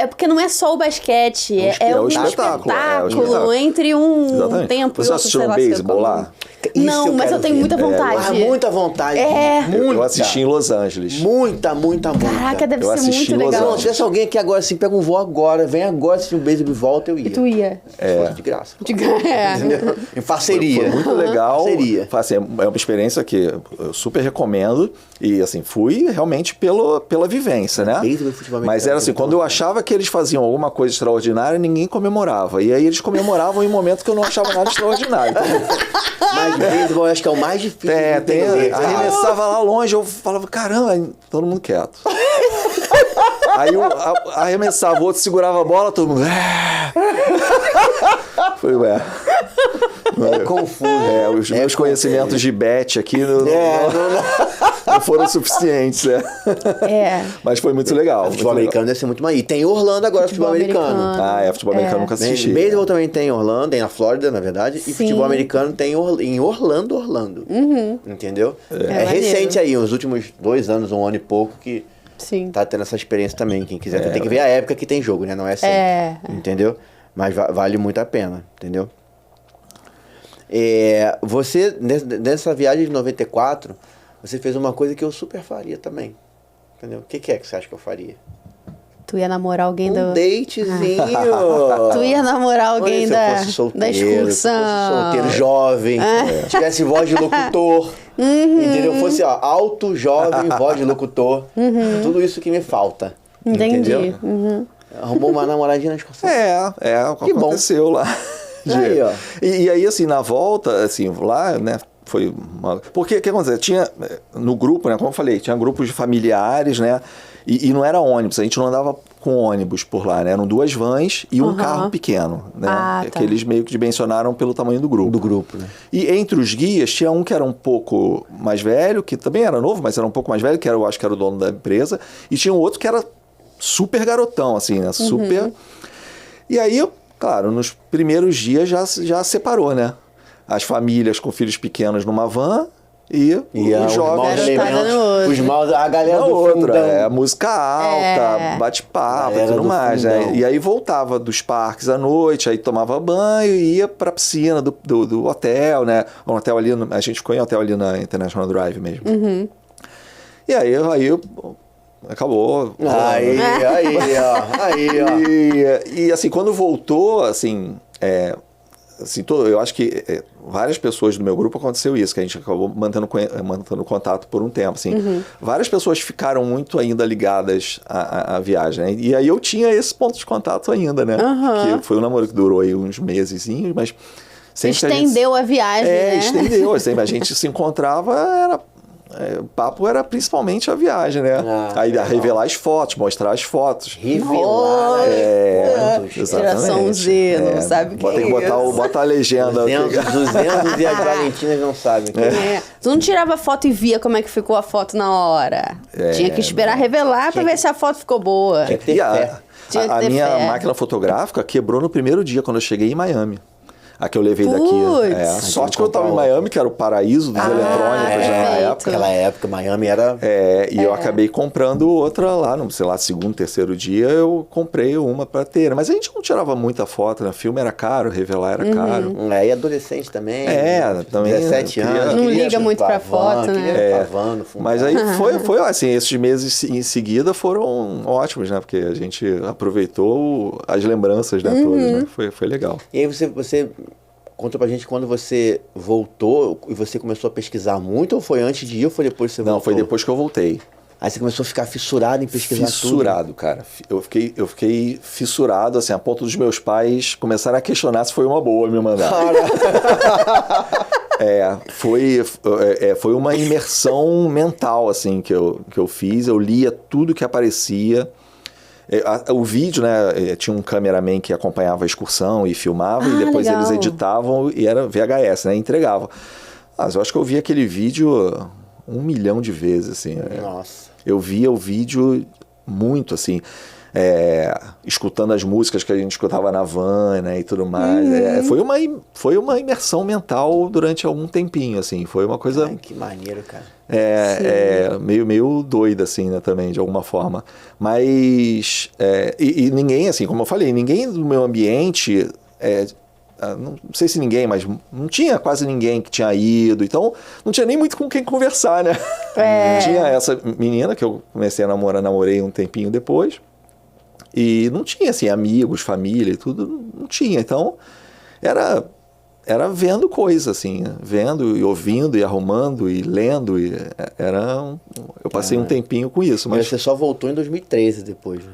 É porque não é só o basquete, é um espetáculo entre um tempo Você e outro. assistiu um beisebol lá? Não, mas eu tenho muita vontade. Muita vontade. Eu assisti em Los Angeles. Muita. Caraca, deve Eu ser assisti muito em Los legal. Não, se tivesse alguém aqui agora assim, pega um voo agora, vem agora assistir um beisebol e volta, eu ia. E tu ia? De graça. É. Entendeu? Em parceria. Foi muito legal. Parceria. Assim, é uma experiência que eu super recomendo. E assim, fui realmente pela vivência, né? Beisebol e futebol Mas era assim, quando eu achava que eles faziam alguma coisa extraordinária, ninguém comemorava. E aí eles comemoravam em momentos que eu não achava nada extraordinário. Mas beisebol eu acho que é o mais difícil de entender, cara. Arremessava lá longe, eu falava, caramba, aí todo mundo quieto. Aí eu arremessava, o outro segurava a bola, todo mundo... Falei, ué... É confuso. Os meus conhecimentos de bet aqui não foram suficientes, né? Mas foi muito legal. Futebol americano deve ser muito mais. E tem Orlando agora, futebol americano. Futebol americano nunca assisti. Beisebol também tem em Orlando, tem na Flórida, na verdade. E futebol americano tem em Orlando. Entendeu? É recente aí, uns últimos 2 anos, 1 ano e pouco, que tá tendo essa experiência também. Quem quiser tem que ver a época que tem jogo, né? Não é sempre. Entendeu? Mas vale muito a pena, entendeu? Você, nessa viagem de 94, você fez uma coisa que eu super faria também. Entendeu? O que é que você acha que eu faria? Tu ia namorar alguém Um datezinho. Tu ia namorar alguém Se eu fosse solteiro, da excursão. Se eu fosse solteiro, jovem, tivesse voz de locutor. Entendeu? Fosse alto, jovem, voz de locutor. Tudo isso que me falta. Entendi. Entendeu? Arrumou uma namoradinha na excursão. Aconteceu lá. Aí, ó. E aí, assim, na volta, assim, lá, né, foi uma... Porque, o que aconteceu? Tinha, no grupo, né, como eu falei, tinha grupos de familiares, né, e não era ônibus, a gente não andava com ônibus por lá, né, eram 2 vans e um carro pequeno, né, que eles meio que dimensionaram pelo tamanho do grupo. Do grupo, né. E entre os guias, tinha um que era um pouco mais velho, que também era novo, mas era um pouco mais velho, que eu acho que era o dono da empresa, e tinha um outro que era super garotão, assim, né, super... E aí, claro, nos primeiros dias já separou, né? As famílias com filhos pequenos numa van e os jovens... A galera do outra, música alta, bate-papo e tudo mais, né? E aí voltava dos parques à noite, aí tomava banho e ia pra piscina do hotel, né? Um hotel ali, a gente ficou em hotel ali na International Drive mesmo. E aí acabou. Aí, ó. E assim, quando voltou, assim, eu acho que várias pessoas do meu grupo aconteceu isso, que a gente acabou mantendo contato por um tempo, assim. Várias pessoas ficaram muito ainda ligadas à viagem, né? E aí eu tinha esse ponto de contato ainda, né? Que foi um namoro que durou aí uns mesezinhos, mas... Estendeu a viagem, né? Estendeu. Assim, a gente se encontrava, o papo era principalmente a viagem, né? Aí revelar as fotos, mostrar as fotos. Revelar Geração Z, não sabe o que tem que botar a legenda. 200 e as valentinas não sabem. Tu não tirava foto e via como é que ficou a foto na hora. Tinha que esperar revelar pra ver se a foto ficou boa. Tinha que ter fé. A minha máquina fotográfica quebrou no primeiro dia, quando eu cheguei em Miami. A que eu levei daqui. Sorte que eu estava em Miami, que era o paraíso dos eletrônicos na época. Naquela época, Miami era... E eu acabei comprando outra lá, no, sei lá, segundo, terceiro dia, eu comprei uma para ter. Mas a gente não tirava muita foto, né? Filme era caro, revelar era caro. E adolescente também. Também. 17 anos. Não liga muito pra foto, né? Mas aí foi assim, esses meses em seguida foram ótimos, né? Porque a gente aproveitou as lembranças, né, todas, né? Foi legal. E aí você conta pra gente quando você voltou e você começou a pesquisar muito, ou foi antes de ir ou foi depois que você voltou? Não, foi depois que eu voltei. Aí você começou a ficar fissurado em pesquisar tudo? Cara. Eu fiquei fissurado, assim, a ponto dos meus pais começarem a questionar se foi uma boa me mandar. Foi uma imersão mental, assim, que eu fiz. Eu lia tudo que aparecia. O vídeo, né, tinha um cameraman que acompanhava a excursão e filmava, e depois legal. Eles editavam e era VHS, né, e entregavam. Mas eu acho que eu vi aquele vídeo 1 milhão de vezes, assim. Nossa. Eu via o vídeo muito, assim. escutando as músicas que a gente escutava na van, né, e tudo mais. Foi uma imersão mental durante algum tempinho, assim. Foi uma coisa... Ai, que maneiro, cara. Meio doida, assim, né, também, de alguma forma. Mas... E ninguém, assim, como eu falei, ninguém do meu ambiente... não sei se ninguém, mas não tinha quase ninguém que tinha ido, então não tinha nem muito com quem conversar, né? Tinha essa menina que eu comecei a namorei um tempinho depois, e não tinha, assim, amigos, família e tudo, não tinha, então era vendo coisa, assim, vendo e ouvindo e arrumando e lendo, eu passei um tempinho com isso. Mas você só voltou em 2013 depois, né?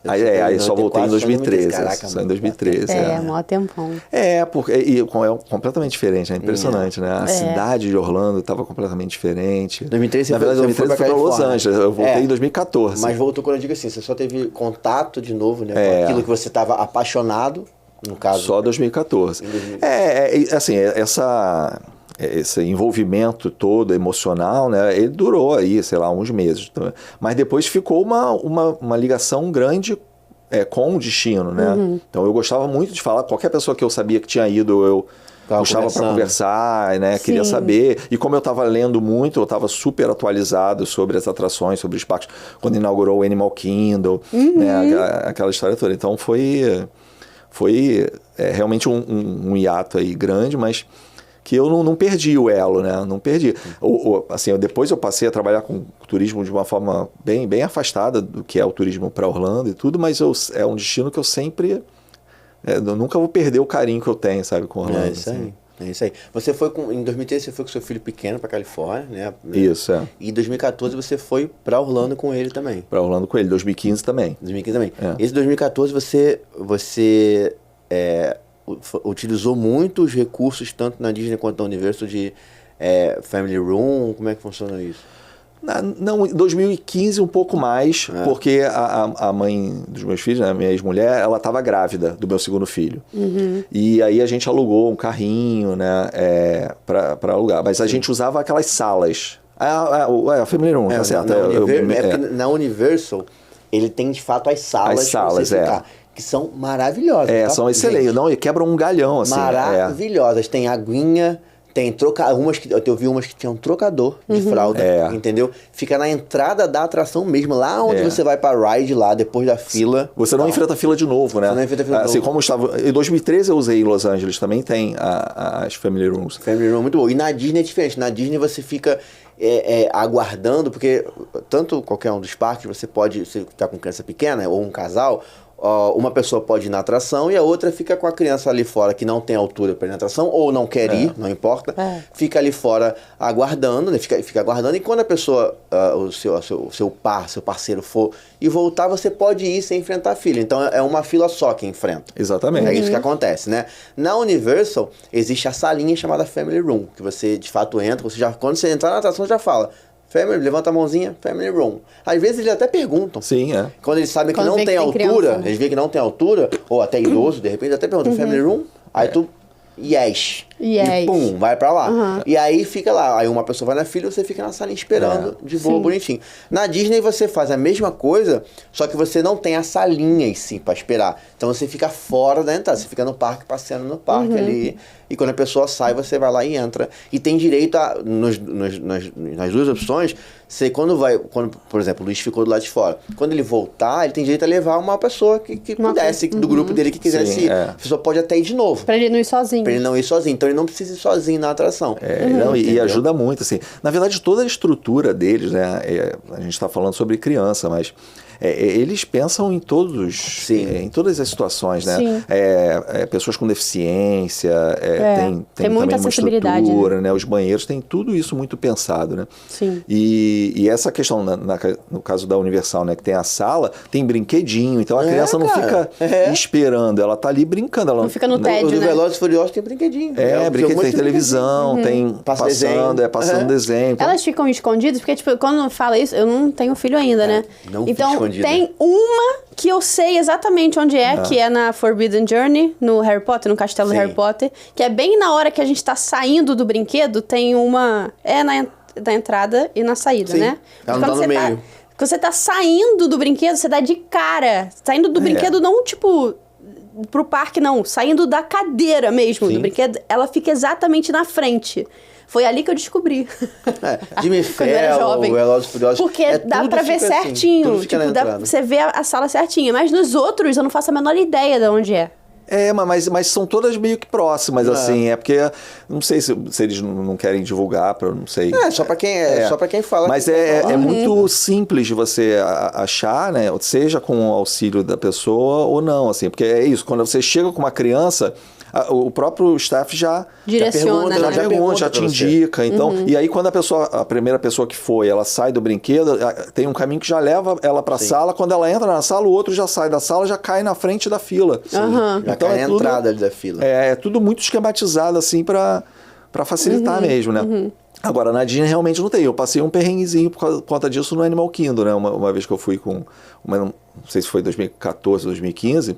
Aí só voltei em 2013. Caraca, só em 2013. Mó tempão. Porque é completamente diferente, é impressionante, né? A cidade de Orlando estava completamente diferente. 2013 Na verdade, 2013 foi para Los Angeles, eu voltei em 2014. Mas voltou quando eu digo assim, você só teve contato de novo, né? Com aquilo que você estava apaixonado, no caso. Só 2014. Assim, esse envolvimento todo emocional, né, ele durou aí, sei lá, uns meses. Mas depois ficou uma ligação grande com o destino, né? Então eu gostava muito de falar, qualquer pessoa que eu sabia que tinha ido, eu puxava para conversar, né? Queria saber. E como eu estava lendo muito, eu estava super atualizado sobre as atrações, sobre os parques, quando inaugurou o Animal Kingdom, né, aquela história toda. Então foi realmente um hiato aí grande, mas que eu não perdi o elo, né? Não perdi. Assim, depois eu passei a trabalhar com turismo de uma forma bem afastada do que é o turismo para Orlando e tudo, mas é um destino que eu sempre... eu nunca vou perder o carinho que eu tenho, sabe, com Orlando. É isso aí. É isso aí. Você foi em 2013 você foi com seu filho pequeno para Califórnia, né? Isso, E em 2014 você foi para Orlando com ele também. Para Orlando com ele, 2015 também. 2015 também. Esse 2014 você utilizou muito os recursos, tanto na Disney quanto na Universal, de Family Room. Como é que funciona isso? Não, em 2015 um pouco mais, porque a mãe dos meus filhos, né, minha ex-mulher, ela estava grávida do meu segundo filho. E aí a gente alugou um carrinho, né, para alugar. Mas a gente usava aquelas salas. A Family Room, tá certo. Na Universal, ele tem de fato as salas para você ficar, que são maravilhosas. Tá? São excelentes. Não, e quebram um galhão, assim. Maravilhosas. Tem aguinha... Tem eu vi umas que tinham trocador de fralda, entendeu? Fica na entrada da atração mesmo, lá onde você vai pra ride, lá depois da fila. Você não enfrenta fila de novo, né? Você não enfrenta fila de novo. Como estava... Em 2013 eu usei em Los Angeles, também tem as Family Rooms. Family Room é muito bom. E na Disney é diferente. Na Disney você fica aguardando, porque tanto qualquer um dos parques, você tá com criança pequena ou um casal... uma pessoa pode ir na atração e a outra fica com a criança ali fora que não tem altura para ir na atração ou não quer ir, não importa, fica ali fora aguardando, né? Fica aguardando, e quando a pessoa, seu parceiro for e voltar, você pode ir sem enfrentar a fila. Então é uma fila só que enfrenta. Exatamente. É isso que acontece, né? Na Universal existe a salinha chamada Family Room, que você de fato entra, quando você entrar na atração já fala: Family, levanta a mãozinha, Family Room. Às vezes eles até perguntam. Sim, Quando eles sabem que não tem altura, eles veem que não tem altura, ou até idoso, de repente até perguntam, Family Room? Aí tu, yes. E pum, vai pra lá. E aí fica lá. Aí uma pessoa vai na fila e você fica na salinha esperando, de boa, bonitinho. Na Disney você faz a mesma coisa, só que você não tem a salinha em si pra esperar. Então você fica fora da entrada, você fica no parque, passeando no parque ali. E quando a pessoa sai, você vai lá e entra. E tem direito nas duas opções, você quando, por exemplo, o Luiz ficou do lado de fora. Quando ele voltar, ele tem direito a levar uma pessoa que pudesse, do grupo dele que quisesse ir. A pessoa pode até ir de novo. Pra ele não ir sozinho. Pra ele não ir sozinho. Então ele não precisa ir sozinho na atração. E ajuda muito, assim. Na verdade, toda a estrutura deles, né? A gente está falando sobre criança, mas eles pensam em todas as situações, né? Pessoas com deficiência, tem muita acessibilidade, uma estrutura, né? Os banheiros, tem tudo isso muito pensado, né? Sim. E essa questão, no caso da Universal, né? Que tem a sala, tem brinquedinho, então a criança não fica esperando, ela tá ali brincando. Ela não fica no tédio, né? O do Velozes e Furiosos tem brinquedinho. Brinquedinho, tem televisão, tem passando desenho. Então... Elas ficam escondidas, porque tipo, quando fala isso, eu não tenho filho ainda, né? Não então tem uma que eu sei exatamente onde que é na Forbidden Journey, no Harry Potter, no castelo do Harry Potter, que é bem na hora que a gente tá saindo do brinquedo, tem uma... na entrada e na saída, né? Ela não tá no meio. Você tá saindo do brinquedo, você dá de cara. Saindo do brinquedo não, tipo, pro parque, não. Saindo da cadeira mesmo do brinquedo, ela fica exatamente na frente. Foi ali que eu descobri. Jimmy Fallon, Velozes e Furiosos. Porque dá pra ver certinho. Assim, tipo, você vê a sala certinha. Mas nos outros, eu não faço a menor ideia de onde é. Mas são todas meio que próximas, assim. É porque, não sei se eles não querem divulgar, não sei. Só pra quem fala. Mas é muito simples de você achar, né? Seja com o auxílio da pessoa ou não, assim. Porque é isso, quando você chega com uma criança, o próprio staff já direciona, já te indica. Então, e aí quando a primeira pessoa que foi, ela sai do brinquedo, tem um caminho que já leva ela pra sala. Quando ela entra na sala, o outro já sai da sala, já cai na frente da fila. Já então cai na entrada ali da fila. É tudo muito esquematizado, assim, pra facilitar mesmo, né? Agora, na Disney realmente não tem. Eu passei um perrenguezinho por conta disso no Animal Kingdom, né? Uma vez que eu fui com... não sei se foi 2014, 2015...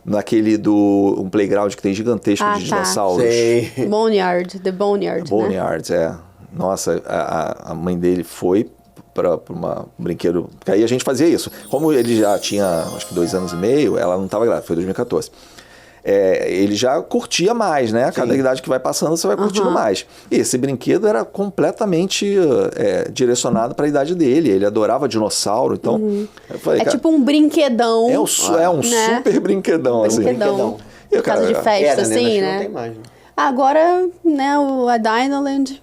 Naquele um playground que tem gigantesco de dinossauros. Sei. Boneyard, The Boneyard. Boneyard, né? Nossa, a mãe dele foi para um brinquedo. Porque aí a gente fazia isso. Como ele já tinha, acho que 2 anos e meio, ela não estava grávida, foi 2014. Ele já curtia mais, né? Cada idade que vai passando, você vai curtindo mais. E esse brinquedo era completamente direcionado para a idade dele. Ele adorava dinossauro, então... Eu falei, tipo um brinquedão. É um né? super brinquedão, assim. Brinquedão. Casa de festa, assim, né? Não tem mais, né? Agora, né, a Dinoland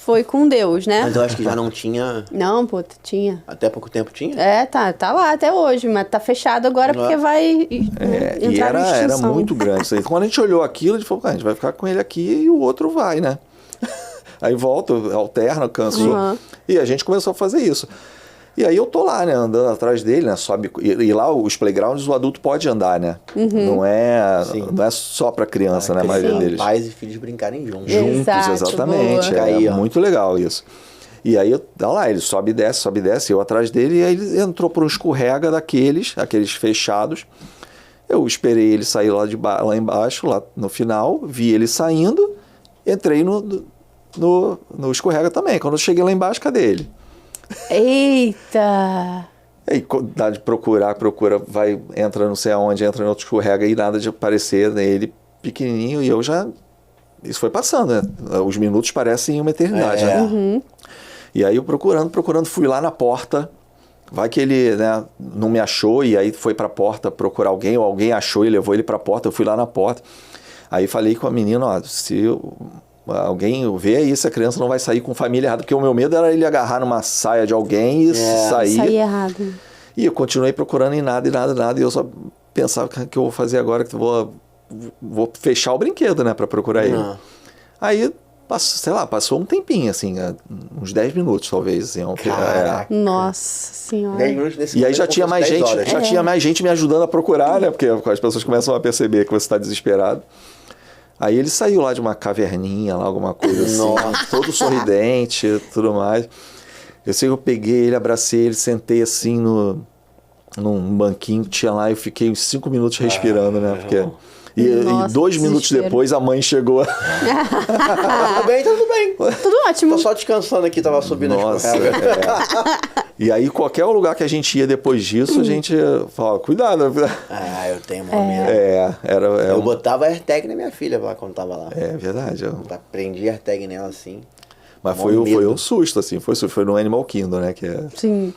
foi com Deus, né? Mas eu acho que já não tinha... Não, pô, tinha. Até pouco tempo tinha? Tá lá até hoje, mas tá fechado agora porque vai entrar em extinção. Era muito grande isso aí. Quando a gente olhou aquilo, a gente falou, a gente vai ficar com ele aqui e o outro vai, né? Aí volta, alterna, cansou. E a gente começou a fazer isso. E aí eu tô lá, né, andando atrás dele, né, sobe, e lá os playgrounds o adulto pode andar, né, não é só pra criança, né, a maioria deles. Pais e filhos brincarem juntos. Exato, exatamente, muito legal isso. E aí, olha lá, ele sobe e desce, eu atrás dele, e aí ele entrou por um escorrega aqueles fechados. Eu esperei ele sair lá embaixo, lá no final, vi ele saindo, entrei no escorrega também. Quando eu cheguei lá embaixo, cadê ele? Eita! Aí dá de procura, entra não sei aonde, entra em outro escorrega e nada de aparecer, né? Ele pequenininho e eu já... Isso foi passando, né? Os minutos parecem uma eternidade, né? E aí eu procurando, fui lá na porta, vai que ele, né, não me achou e aí foi pra porta procurar alguém, ou alguém achou e levou ele pra porta, eu fui lá na porta. Aí falei com a menina, se alguém vê aí se a criança não vai sair com família errada, porque o meu medo era ele agarrar numa saia de alguém e sair errado. E eu continuei procurando e nada, e eu só pensava, o que eu vou fazer agora, que eu vou fechar o brinquedo, né, pra procurar ele. Aí, passou um tempinho, assim, uns 10 minutos, talvez, assim. Nossa Senhora. 10 minutos nesse E aí já tinha mais gente, horas. tinha mais gente me ajudando a procurar, né, porque as pessoas começam a perceber que você está desesperado. Aí ele saiu lá de uma caverninha, lá, alguma coisa assim, todo sorridente, tudo mais. Eu sei que eu peguei ele, abracei ele, sentei assim num banquinho que tinha lá e eu fiquei uns 5 minutos respirando, né? Porque... E 2 minutos depois a mãe chegou. Tudo bem. Tudo ótimo. Tô só descansando aqui, tava subindo a escorrega. E aí, qualquer lugar que a gente ia depois disso, a gente falava, cuidado. Eu tenho uma medo. Eu botava AirTag na minha filha lá quando tava lá. É verdade. Eu prendi AirTag nela assim. Mas foi um susto, assim. Foi no Animal Kingdom, né? Sim.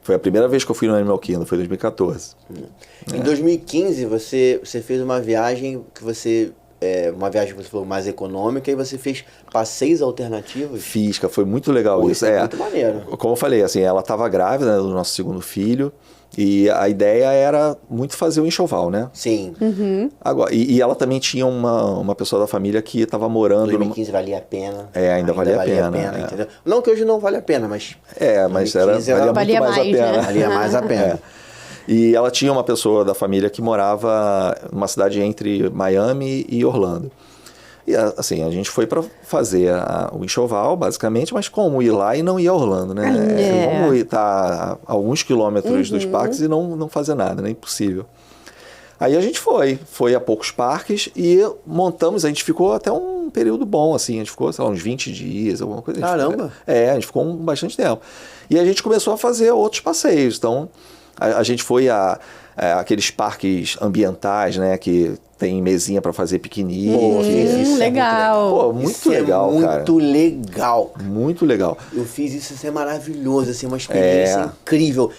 Foi a primeira vez que eu fui no Animal Kingdom, foi em 2014. Em 2015, você fez uma viagem que você... uma viagem que você falou mais econômica e você fez passeios alternativos? Fiz, foi muito legal isso. Muito maneiro. Como eu falei, assim, ela estava grávida, né, do nosso segundo filho, e a ideia era muito fazer o enxoval, né? Sim. Agora, e ela também tinha uma pessoa da família que estava morando... 2015 valia a pena. Ainda valia a pena. Entendeu? Não que hoje não vale a pena, mas... mas valia muito mais a pena. Né? Valia mais a pena. E ela tinha uma pessoa da família que morava numa cidade entre Miami e Orlando. E assim, a gente foi para fazer o enxoval, basicamente, mas como ir lá e não ir a Orlando, né? Como estar a alguns quilômetros dos parques e não fazer nada, né? Impossível. Aí a gente foi a poucos parques e montamos, a gente ficou até um um período bom, assim. A gente ficou, sei lá, uns 20 dias, alguma coisa. Caramba! A gente ficou bastante tempo. E a gente começou a fazer outros passeios. Então, a gente foi aqueles parques ambientais, né? Que tem mesinha para fazer piquenique. Isso legal. Pô, muito legal, cara. Muito legal. Muito legal. Eu fiz isso é maravilhoso, assim, uma experiência incrível.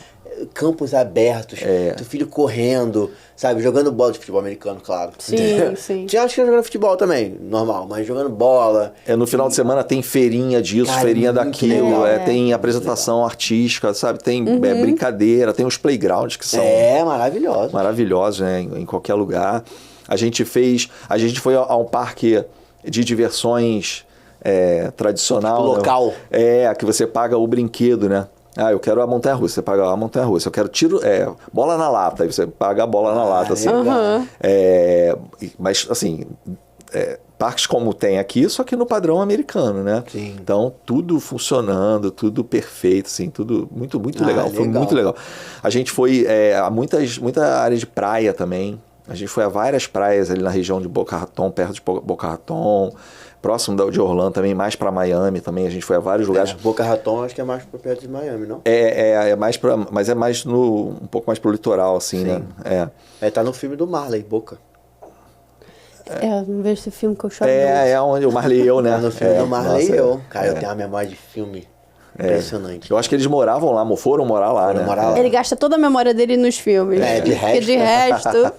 Campos abertos, teu filho correndo, sabe, jogando bola de futebol americano, claro. Sim, sim. Tinha acho que jogando futebol também, normal, mas jogando bola. No final de semana tem feirinha disso, Cara, feirinha muito daquilo, legal. tem apresentação artística, sabe? Tem brincadeira, tem os playgrounds que são Maravilhoso. maravilhosos, né? Em qualquer lugar. A gente foi a um parque de diversões tradicional. Tipo local. Né? Que você paga o brinquedo, né? Eu quero a montanha-russa, você paga a montanha-russa. Eu quero bola na lata, aí você paga a bola na lata. Assim. Mas, assim, parques como tem aqui, só que no padrão americano, né? Sim. Então, tudo funcionando, tudo perfeito, assim, tudo muito, muito legal. Foi muito legal. A gente foi a muita área de praia também. A gente foi a várias praias ali na região de Boca Raton, perto de Boca Raton, próximo de Orlando também, mais para Miami também. A gente foi a vários lugares. Boca Raton acho que é mais para perto de Miami, não? Mas é mais um pouco mais pro litoral, assim, Sim. né? Tá no filme do Marley, Boca. Não vejo esse filme que eu choro. Onde o Marley e eu, né? Tá no filme do Marley e eu. Cara, eu é. tenho uma memória de filme impressionante. Eu acho que eles moravam lá, foram morar lá, né? Morar lá. Ele gasta toda a memória dele nos filmes. De resto. Porque de resto...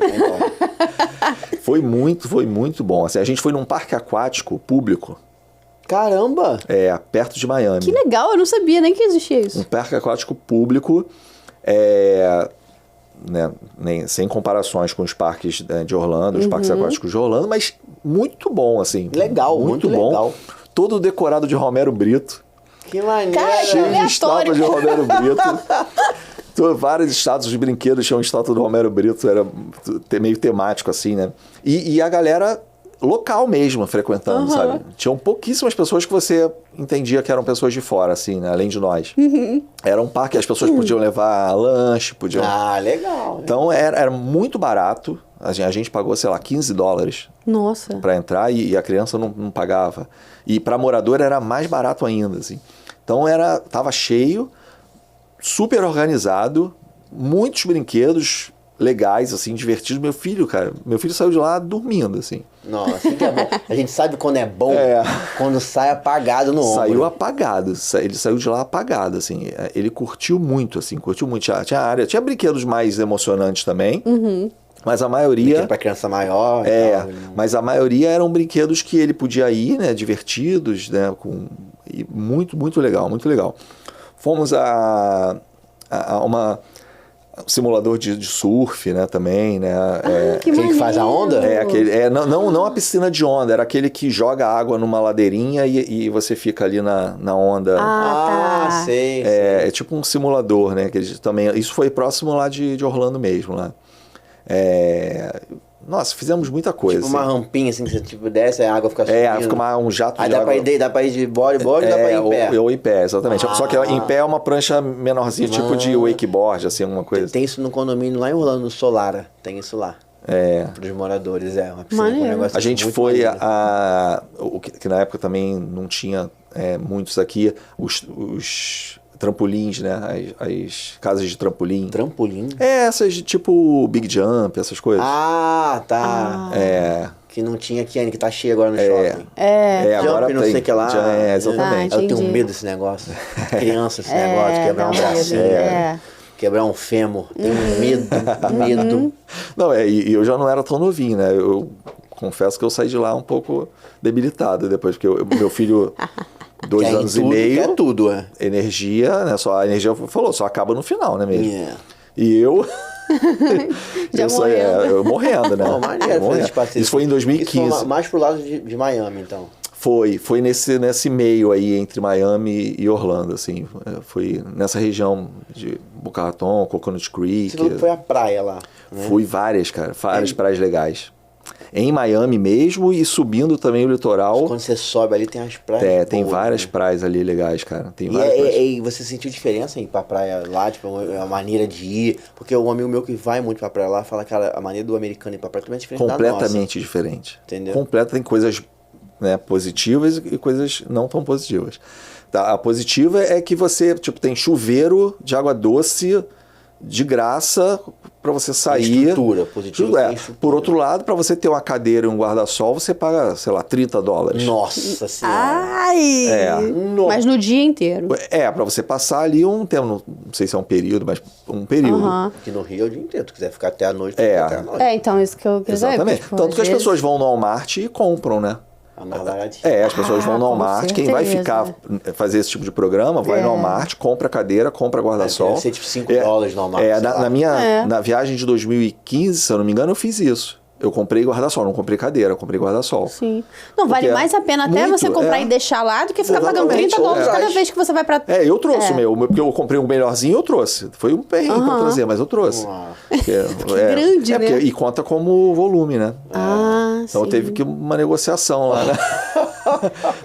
Foi muito bom. Assim, a gente foi num parque aquático público. Caramba! Perto de Miami. Que legal, eu não sabia nem que existia isso. Um parque aquático público, né, sem comparações com os parques de Orlando, os parques aquáticos de Orlando, mas muito bom, assim. Legal, muito bom. legal. Todo decorado de Romero Brito. Que maneiro! Cara, Cheio de aleatório. estátuas de Romero Brito. Vários estátuas de brinquedos tinham estátua do Romero Brito, era meio temático assim, né? E a galera local mesmo frequentando, sabe? Tinham pouquíssimas pessoas que você entendia que eram pessoas de fora, assim, né? Além de nós. Era um parque, as pessoas podiam levar lanche, podiam... Legal. Então era muito barato. A gente pagou, sei lá, $15 Nossa. para entrar e a criança não pagava. E para morador era mais barato ainda, assim. Então tava cheio, super organizado, muitos brinquedos legais, assim, divertidos. Meu filho saiu de lá dormindo, assim. Nossa, assim que é bom. A gente sabe quando é bom, quando sai apagado no ombro. Saiu apagado, ele saiu de lá apagado, assim. Ele curtiu muito, assim, tinha brinquedos mais emocionantes também. Mas a maioria... Para criança maior e tal. Mas a maioria eram brinquedos que ele podia ir, né? Divertidos, né? E muito, muito legal, muito legal. Fomos a um simulador de surf, né? Também, né? Que Quem que faz a onda? Não a piscina de onda, era aquele que joga água numa ladeirinha e você fica ali na onda. Tá. Sei. É tipo um simulador, né? Que isso foi próximo lá de Orlando mesmo, lá. Nossa, fizemos muita coisa. Tipo uma rampinha assim, que você tipo, desce, a água fica subindo. Fica um jato de água. Dá pra ir de bodyboard, dá pra ir em pé. Ou em pé, exatamente. Só que em pé é uma prancha menorzinha, tipo de wakeboard, assim, alguma coisa. Tem isso no condomínio lá em Orlando, no Solara. Tem isso lá. Pros moradores, uma piscina com um negócio A gente muito foi maneiro. que na época também não tinha muitos aqui, os trampolins, né? As casas de trampolim. Trampolim? Essas de tipo Big Jump, essas coisas. Tá. Que não tinha aqui, que tá cheio agora no shopping. Agora Jump, não tem. sei o que lá. Exatamente. Eu tenho medo desse negócio. Criança, esse negócio, quebrar um bracinho. Quebrar um fêmur. Tenho medo. Não, e eu já não era tão novinho, né? Eu confesso que eu saí de lá um pouco debilitado depois, porque meu filho, 2 anos e meio... É tudo, Energia, né? A energia falou, só acaba no final, né mesmo? E eu... eu morrendo, né? Maneiro, Isso foi em 2015. Isso foi mais pro lado de Miami, então. Foi nesse meio aí entre Miami e Orlando, assim. Foi nessa região de Boca Raton, Coconut Creek. Você falou que foi a praia lá, né? Fui várias praias legais. Em Miami mesmo e subindo também o litoral. Quando você sobe ali tem as praias. Tem várias praias ali legais, cara. Tem várias praias. E você sentiu diferença em ir pra praia lá, tipo, a maneira de ir? Porque um amigo meu que vai muito pra praia lá fala, cara, a maneira do americano ir pra praia é totalmente diferente da nossa. Completamente diferente. Entendeu? Tem coisas né, positivas e coisas não tão positivas. Tá? A positiva é que você tem chuveiro de água doce de graça para você sair. Estrutura, positivo. Por outro lado, para você ter uma cadeira e um guarda-sol, você paga, sei lá, $30. Nossa Senhora. Ai! Mas no dia inteiro. Para você passar ali um tempo, não sei se é um período, mas um período. Aqui no Rio é o dia inteiro. Se quiser ficar até a noite, É. fica até a noite. Então, isso que eu quis dizer. Exatamente. Tipo, Tanto que as às pessoas vão no Walmart e compram, né? Mais baratinho. As pessoas vão no com Walmart, quem vai certeza. fazer esse tipo de programa, vai no Walmart, compra cadeira, compra guarda-sol. Deve ser tipo $5 no Walmart. sei lá. Na viagem de 2015, se eu não me engano, eu fiz isso. Eu comprei guarda-sol, não comprei cadeira, eu comprei guarda-sol. Sim. Não, vale Porque mais a pena até muito, você comprar e deixar lá do que ficar pagando Exatamente, $30 cada é. vez que você vai pra... Eu trouxe o meu, porque eu comprei um melhorzinho, eu trouxe. Foi um perrengue pra trazer, mas eu trouxe. Uau. grande, né? E conta como volume, né? Então sim. teve que uma negociação lá, né?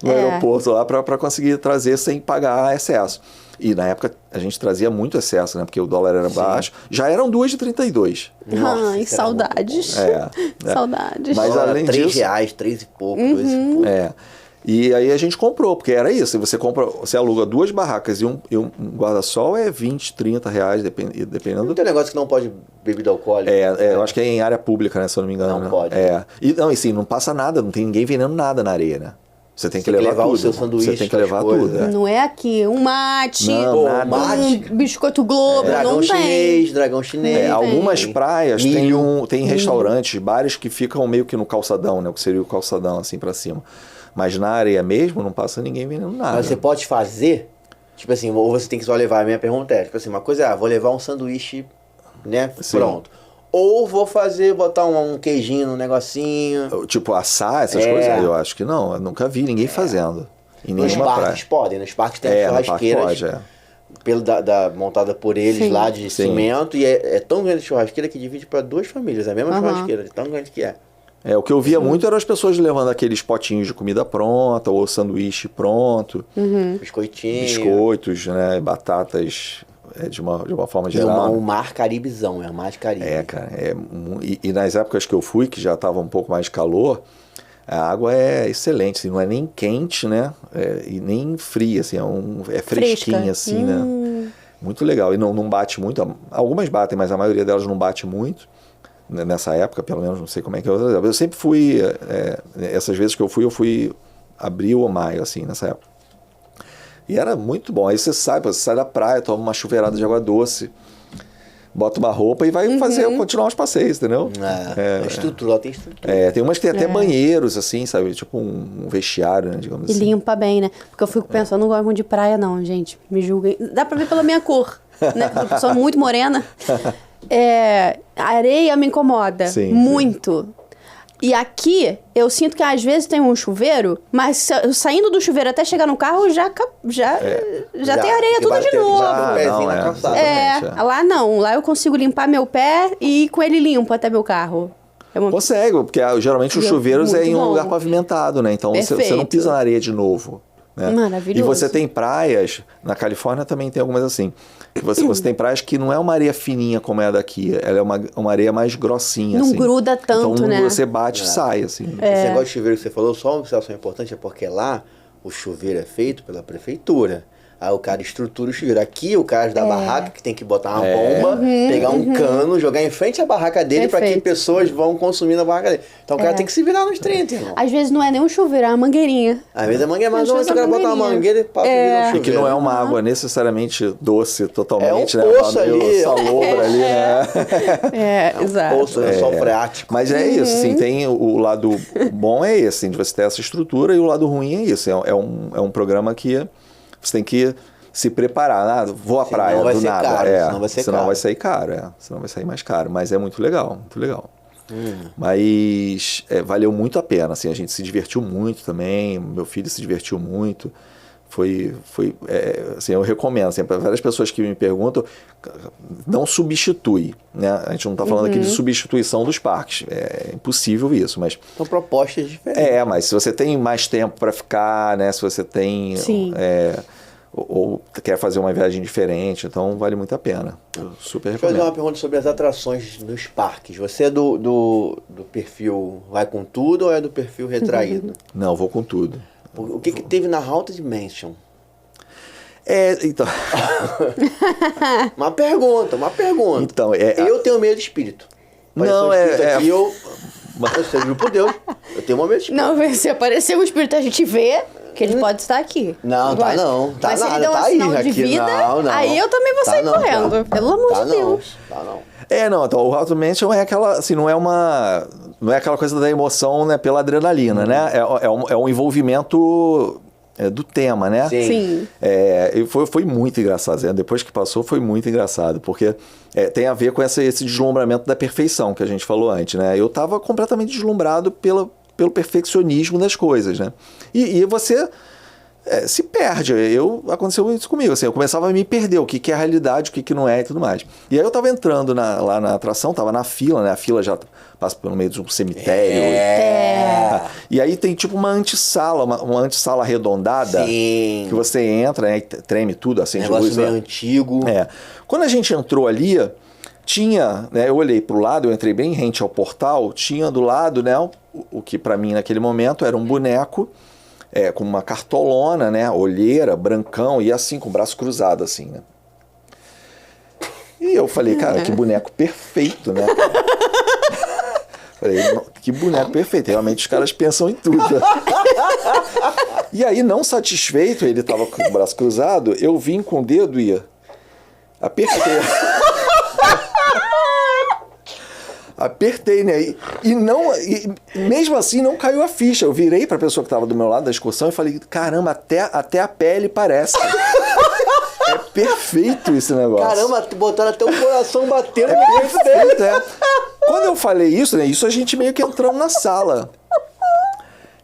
no aeroporto lá pra conseguir trazer sem pagar excesso. E na época a gente trazia muito excesso, né? Porque o dólar era baixo. Já eram 2,32. Nossa, Ai, isso era saudades. Saudades. Mas Dólar, além R$3, disso- R$3 e pouco, R$2 e pouco. E aí a gente comprou, porque era isso. Você compra, você aluga 2 barracas e um guarda-sol é $20, R$30, dependendo. Não tem negócio que não pode bebida alcoólica. Eu acho que é em área pública, né? Se eu não me engano. Não né? pode. E assim, não passa nada, não tem ninguém vendendo nada na areia, né? Você tem que levar tudo. o seu sanduíche, Você tem que suas levar coisas, tudo. né? Não é aqui um mate, Não, nada. Mate. um biscoito Globo, não tem. Dragão chinês. Algumas praias Milho. tem restaurantes, bares que ficam meio que no calçadão, né? O que seria o calçadão, assim, pra cima. Mas na areia mesmo, não passa ninguém vendendo nada. Mas você pode fazer, tipo assim, ou você tem que só levar. A minha pergunta é, tipo assim, uma coisa é, vou levar um sanduíche, né, Sim. pronto. Ou vou botar um queijinho no negocinho. Tipo, assar essas coisas? Eu acho que não. Eu nunca vi ninguém fazendo. Em Nos nenhuma praia. parques podem, nos parques tem No parque churrasqueiras. pode, montada por eles lá de Sim. cimento. E é tão grande a churrasqueira que divide para 2 famílias. A mesma churrasqueira, de tão grande que é. O que eu via muito eram as pessoas levando aqueles potinhos de comida pronta, ou sanduíche pronto, Biscoitinho. biscoitos, né, batatas, de uma forma É geral. um mar caribezão, é um mar de Caribe. Cara. E nas épocas que eu fui, que já estava um pouco mais de calor, a água é excelente, assim, não é nem quente, né? E nem fria, assim, é fresquinha, Fresca. assim, né? Muito legal. E não bate muito. Algumas batem, mas a maioria delas não bate muito. Nessa época, pelo menos, não sei como é que é. Eu sempre fui, essas vezes que eu fui abril ou maio, assim, nessa época. E era muito bom. Aí você sai da praia, toma uma chuveirada de água doce, bota uma roupa e vai continuar os passeios, entendeu? A estrutura, lá tem estrutura. Tem umas que tem até banheiros, assim, sabe? Tipo um vestiário, né, digamos E assim. limpa bem, né? Porque eu fico pensando, não gosto muito de praia, não, gente. Me julguem. Dá pra ver pela minha cor, né? Porque eu sou muito morena. A areia me incomoda Sim, muito. E aqui, eu sinto que às vezes tem um chuveiro, mas saindo do chuveiro até chegar no carro, já tem areia tudo de novo. Um pezinho na calçada. exatamente, Lá não. Lá eu consigo limpar meu pé e ir com ele limpo até meu carro. Consegue, porque geralmente os E é chuveiros muito em um bom. lugar pavimentado, né? Então você não Perfeito. pisa na areia de novo. Né? Maravilhoso. E você tem praias, na Califórnia também tem algumas assim, que você tem praias que não é uma areia fininha como é a daqui, ela é uma areia mais grossinha. Não assim. gruda tanto, então, né? você bate e sai, assim. Esse negócio de chuveiro que você falou, só uma observação importante é porque lá o chuveiro é feito pela prefeitura. Aí o cara estrutura o chuveiro. Aqui o cara da barraca que tem que botar uma bomba, pegar um cano, jogar em frente à barraca dele para que Perfeito. pessoas vão consumir na barraca dele. Então o cara tem que se virar nos 30, irmão. Às vezes não é nem um chuveiro, é uma mangueirinha. Às vezes a mangueira é mais Às longe, vezes o cara a botar uma mangueirinha. mangueira e passa virar um chuveiro. E que não é uma água necessariamente doce totalmente, É um né? poço Meio ali. salobra ali, né? Exato. Poço, é sol freático. Mas é isso, assim, tem o lado bom é esse, assim, de você ter essa estrutura, e o lado ruim é isso. É um programa que você tem que se preparar. Vou à Senão praia vai do ser nada. caro, senão vai ser senão caro. vai sair caro, senão vai sair mais caro. Mas é muito legal, muito legal. Mas valeu muito a pena, assim, a gente se divertiu muito também, meu filho se divertiu muito. Foi assim, eu recomendo, assim, para várias pessoas que me perguntam, não substitui, né? A gente não está falando aqui de substituição dos parques, é impossível isso, mas São propostas diferentes. mas se você tem mais tempo para ficar, né? Se você tem Sim. ou quer fazer uma viagem diferente, então vale muito a pena. Eu super Deixa eu fazer recomendo. uma pergunta sobre as atrações nos parques. Você é do perfil vai com tudo ou é do perfil retraído? Não, vou com tudo. O que teve na Haunted Mansion? Então, Uma pergunta. Então, Eu tenho medo de espírito. Não, aqui, eu seja por Deus, eu tenho um medo de espírito. Não, se aparecer um espírito, a gente vê que ele pode estar aqui. Não, tá não. Tá Mas se nada, ele der um tá aí, sinal de aqui. vida, Não. aí eu também vou sair correndo. Pelo amor de Deus. Tá não. não, então o Haunted Mansion é aquela, assim, não é aquela coisa da emoção, né, pela adrenalina, né? É um envolvimento do tema, né? Sim. E foi muito engraçado, né? Depois que passou foi muito engraçado, porque tem a ver com esse deslumbramento da perfeição que a gente falou antes, né? Eu estava completamente deslumbrado pelo perfeccionismo das coisas, né? E você se perde. Aconteceu isso comigo, assim, eu começava a me perder, o que é a realidade, o que não é e tudo mais. E aí eu estava entrando lá na atração, estava na fila, né? A fila já passa pelo meio de um cemitério. E aí tem tipo uma antessala, uma antessala arredondada. Sim. Que você entra, né? E treme tudo, acende Negócio luz. meio antigo. Quando a gente entrou ali, tinha, né? Eu olhei pro lado, eu entrei bem rente ao portal, tinha do lado, né? O que para mim naquele momento era um boneco com uma cartolona, né? Olheira, brancão e assim, com o braço cruzado, assim, né? E eu falei, cara, que boneco perfeito, né? Falei, que boneco perfeito. Realmente os caras pensam em tudo. E aí, não satisfeito, ele tava com o braço cruzado, eu vim com o dedo e apertei. Apertei, né? E mesmo assim não caiu a ficha. Eu virei pra pessoa que tava do meu lado da excursão e falei, caramba, até a pele parece. É perfeito esse negócio. Caramba, botaram até o coração batendo. É perfeito, Quando eu falei isso, né? Isso a gente meio que entrando na sala.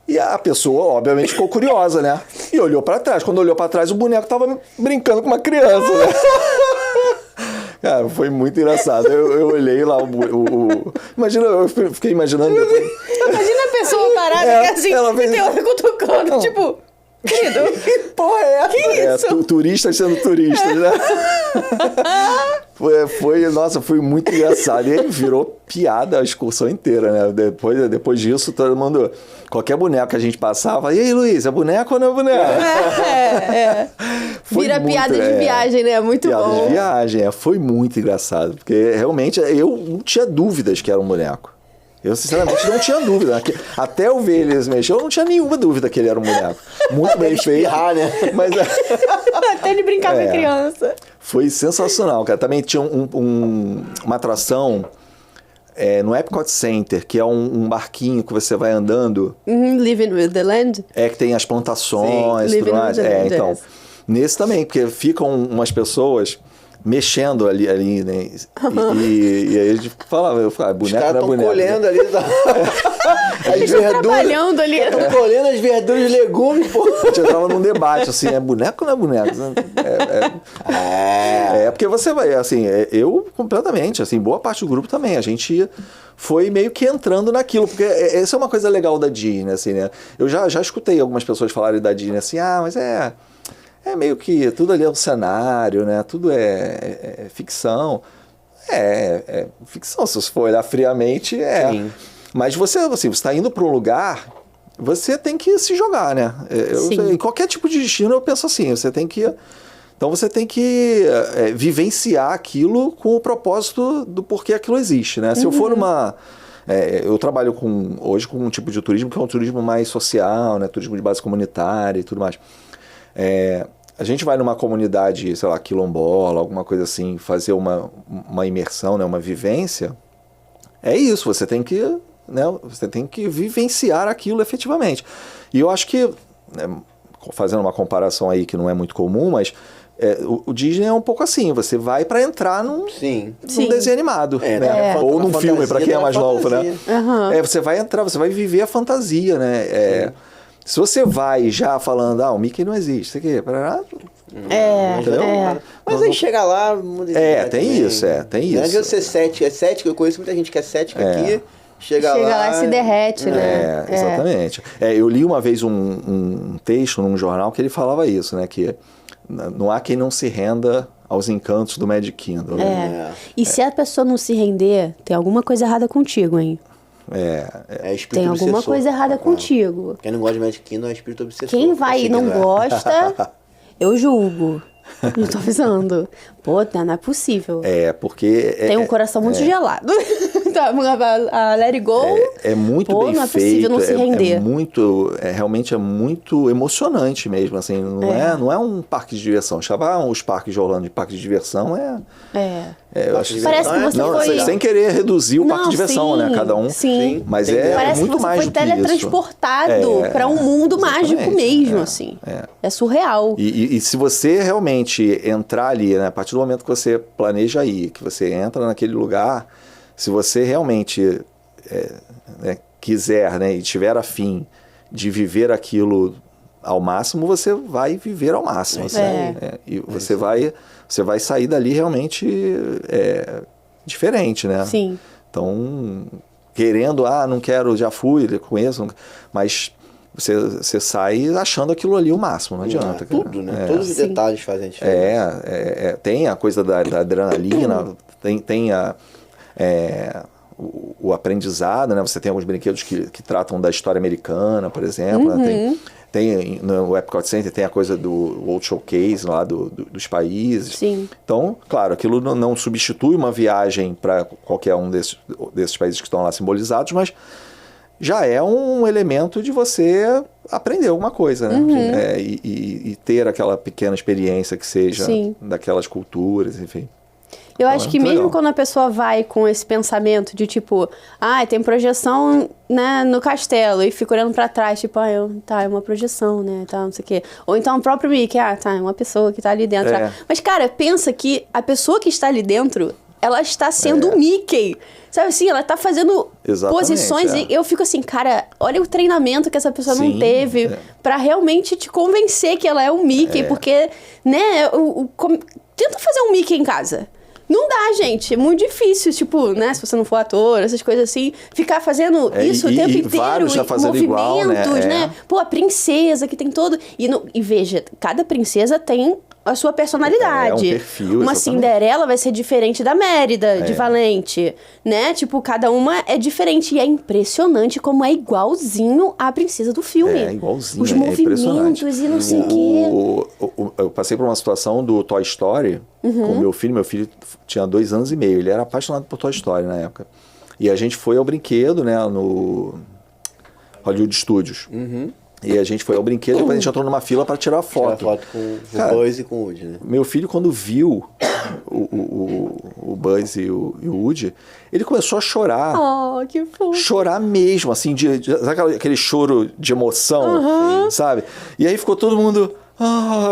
E a pessoa, obviamente, ficou curiosa, né? E olhou pra trás. Quando olhou pra trás, o boneco tava brincando com uma criança, né? Cara, foi muito engraçado. Eu olhei lá Imagina, eu fiquei imaginando depois. Imagina a pessoa parada que assim, ela fez... e tem outra cutucando, tipo... Querido, que porra é essa? Que isso? Turistas sendo turistas, né? Nossa, foi muito engraçado. E aí virou piada a excursão inteira, né? Depois disso, todo mundo... Qualquer boneco que a gente passava... E aí, Luiz, é boneco ou não é boneco? Vira muito, piada de viagem, né? Muito piada bom. Piada de viagem, foi muito engraçado. Porque realmente eu não tinha dúvidas que era um boneco. Eu, sinceramente, não tinha dúvida. Até eu ver ele mexer, eu não tinha nenhuma dúvida que ele era um boneco. Muito bem feito. Né? Mas, até ele brincar com a criança. Foi sensacional, cara. Também tinha uma atração no Epcot Center, que é um barquinho que você vai andando. Living with the Land? Que tem as plantações e tudo mais. Então, nesse também, porque ficam umas pessoas... mexendo ali né? E aí a gente falava, boneco não é boneco. Os caras estão colhendo ali as verduras. Trabalhando ali. Estão colhendo as verduras e legumes, pô. A gente tava num debate, assim, é boneco ou não é boneco? Porque você vai, assim, eu completamente, assim, boa parte do grupo também, a gente foi meio que entrando naquilo, porque essa é uma coisa legal da Disney, assim, né? Eu já escutei algumas pessoas falarem da Disney assim, mas é meio que tudo ali é um cenário, né? Tudo é ficção. Ficção, se você for olhar friamente, Sim. Mas você está indo para um lugar, você tem que se jogar, né? Em qualquer tipo de destino eu penso assim, então você tem que vivenciar aquilo com o propósito do porquê aquilo existe, né? Se eu for eu trabalho hoje com um tipo de turismo que é um turismo mais social, né? Turismo de base comunitária e tudo mais. A gente vai numa comunidade, sei lá, quilombola, alguma coisa assim, fazer uma imersão, né, uma vivência, é isso, você tem que vivenciar aquilo efetivamente. E eu acho que, fazendo uma comparação aí que não é muito comum, mas o Disney é um pouco assim, você vai para entrar num desenho animado, né? Ou num filme, para quem é mais novo, né? Você vai entrar, você vai viver a fantasia, né? Se você vai já falando, o Mickey não existe, isso aqui, Mas aí chega lá, muda de ideia tem também. isso, tem isso. Não adianta ser cético, eu conheço muita gente que é cética aqui, chega lá e se derrete, né? Exatamente. Eu li uma vez um texto num jornal que ele falava isso, né, que não há quem não se renda aos encantos do Magic Kingdom. Né? E se a pessoa não se render, tem alguma coisa errada contigo, hein? É espírito Tem alguma obsessor. coisa errada contigo. Quem não gosta de Magic Kingdom é espírito obsessor. Quem vai e Eu sei não que é. gosta, eu julgo. Não tô avisando. Pô, não é possível. Porque... Tem um coração muito gelado. Tá, a Let It Go... É muito Pô, bem não é feito, possível não se render. Realmente é muito emocionante mesmo, assim, não é um parque de diversão. Chamar os parques de Orlando de parque de diversão eu acho Parece que você foi... sem querer reduzir o parque de diversão, né? Cada um. Sim. Mas Parece muito que você mais foi do que isso. teletransportado para um mundo mágico mesmo, assim. É surreal. E se você realmente entrar ali, né? A partir do momento que você planeja ir, que você entra naquele lugar, se você realmente quiser, né, e tiver afim de viver aquilo ao máximo, você vai viver ao máximo. Assim, e você vai sair dali realmente diferente, né? Sim. Então, querendo, não quero, já fui, conheço, mas você sai achando aquilo ali o máximo, não adianta. Tudo, né? Todos os detalhes fazem diferença. Tem a coisa da adrenalina, tem o aprendizado, né? Você tem alguns brinquedos que tratam da história americana, por exemplo, né? Tem no Epcot Center tem a coisa do World Showcase lá dos países. Sim. Então, claro, aquilo não substitui uma viagem para qualquer um desses países que estão lá simbolizados, mas já é um elemento de você aprender alguma coisa, né? E ter aquela pequena experiência que seja daquelas culturas, enfim. Eu acho que mesmo legal. quando a pessoa vai com esse pensamento de tipo, tem projeção, né, no castelo, e fica olhando pra trás, tipo, é uma projeção, né, não sei o quê. Ou então o próprio Mickey, é uma pessoa que tá ali dentro. Mas, cara, pensa que a pessoa que está ali dentro, ela está sendo o Mickey. Sabe assim, ela tá fazendo posições e eu fico assim, cara, olha o treinamento que essa pessoa não teve pra realmente te convencer que ela é o Mickey, porque, né, tenta fazer um Mickey em casa. Não dá, gente. É muito difícil, tipo, né? Se você não for ator, essas coisas assim. Ficar fazendo isso o tempo inteiro. Já fazendo movimentos, igual, né? Pô, a princesa que tem todo... E veja, cada princesa tem a sua personalidade. Um perfil, uma exatamente. Cinderela vai ser diferente da Mérida, de Valente, né? Tipo, cada uma é diferente. E é impressionante como é igualzinho à princesa do filme. Igualzinho. Os movimentos e não sei o quê. Eu passei por uma situação do Toy Story com o meu filho. Meu filho tinha 2 anos e meio. Ele era apaixonado por Toy Story na época. E a gente foi ao brinquedo, né? No Hollywood Studios. E a gente foi ao brinquedo e depois a gente entrou numa fila para tirar foto. Tirar foto com o Buzz e com o Woody, né? Meu filho, quando viu o Buzz e o Woody, ele começou a chorar. Oh, que fofo. Chorar mesmo, assim, sabe aquele choro de emoção, sabe? E aí ficou todo mundo...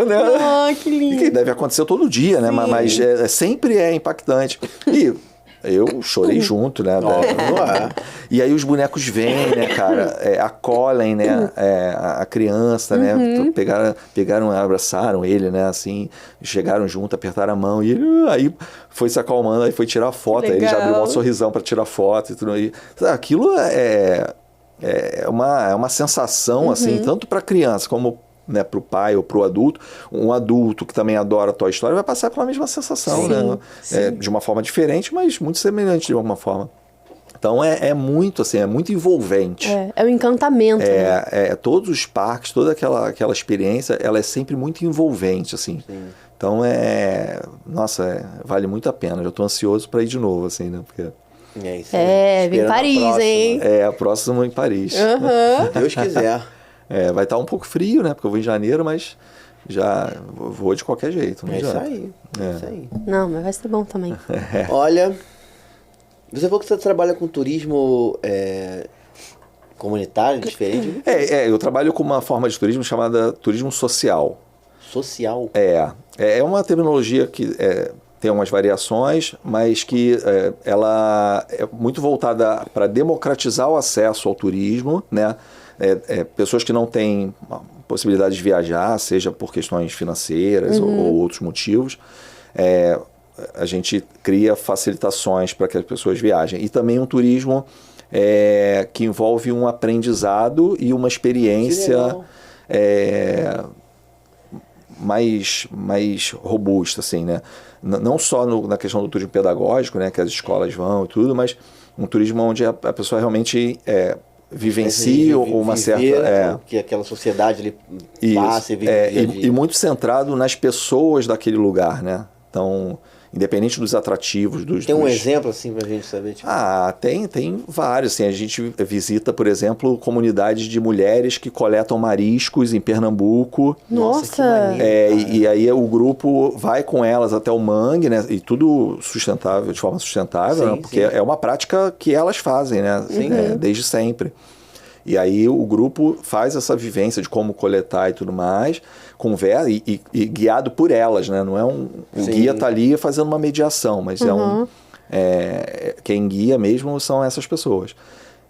né? Que lindo. E que deve acontecer todo dia, né? Mas sempre é impactante. E eu chorei junto, né? E aí os bonecos vêm, né, cara? Acolhem, né? A criança, né? Pegaram, abraçaram ele, né? Assim, chegaram junto, apertaram a mão. E ele aí foi se acalmando, aí foi tirar foto. Aí ele já abriu um sorrisão para tirar foto e tudo aí. Aquilo é uma sensação, assim, tanto para criança como, né, para o pai ou para o adulto. Um adulto que também adora Toy Story vai passar pela mesma sensação, né? De uma forma diferente, mas muito semelhante de alguma forma. Então é muito assim, é muito envolvente. É o encantamento. né? Todos os parques, toda aquela experiência, ela é sempre muito envolvente, assim. Então vale muito a pena. Já estou ansioso para ir de novo, assim, né? Porque vem em Paris, hein? A próxima em Paris. Deus quiser. Vai estar um pouco frio, né? Porque eu vou em janeiro, mas já vou de qualquer jeito. Não Isso adianta. aí. Isso aí. Não, mas vai ser bom também. Olha, você falou que você trabalha com turismo comunitário, diferente. Eu trabalho com uma forma de turismo chamada turismo social. Social? É uma terminologia que tem algumas variações, mas que ela é muito voltada para democratizar o acesso ao turismo, né? Pessoas que não têm possibilidade de viajar, seja por questões financeiras ou outros motivos, a gente cria facilitações para que as pessoas viajem. E também um turismo que envolve um aprendizado e uma experiência mais robusta, assim, né? Não só na questão do turismo pedagógico, né, que as escolas vão e tudo, mas um turismo onde a pessoa realmente vivencia uma certa... que aquela sociedade ali passa e vive dia a dia. E muito centrado nas pessoas daquele lugar, né? Então, independente dos atrativos, Tem um exemplo, assim, pra gente saber? Tipo... Tem vários. Assim, a gente visita, por exemplo, comunidades de mulheres que coletam mariscos em Pernambuco. Nossa! Que maneiro, e aí o grupo vai com elas até o mangue, né? E tudo sustentável, de forma sustentável, né? Porque é uma prática que elas fazem, né? Desde sempre. E aí o grupo faz essa vivência de como coletar e tudo mais, conversa e guiado por elas, né? Não é o guia tá ali fazendo uma mediação, mas quem guia mesmo são essas pessoas.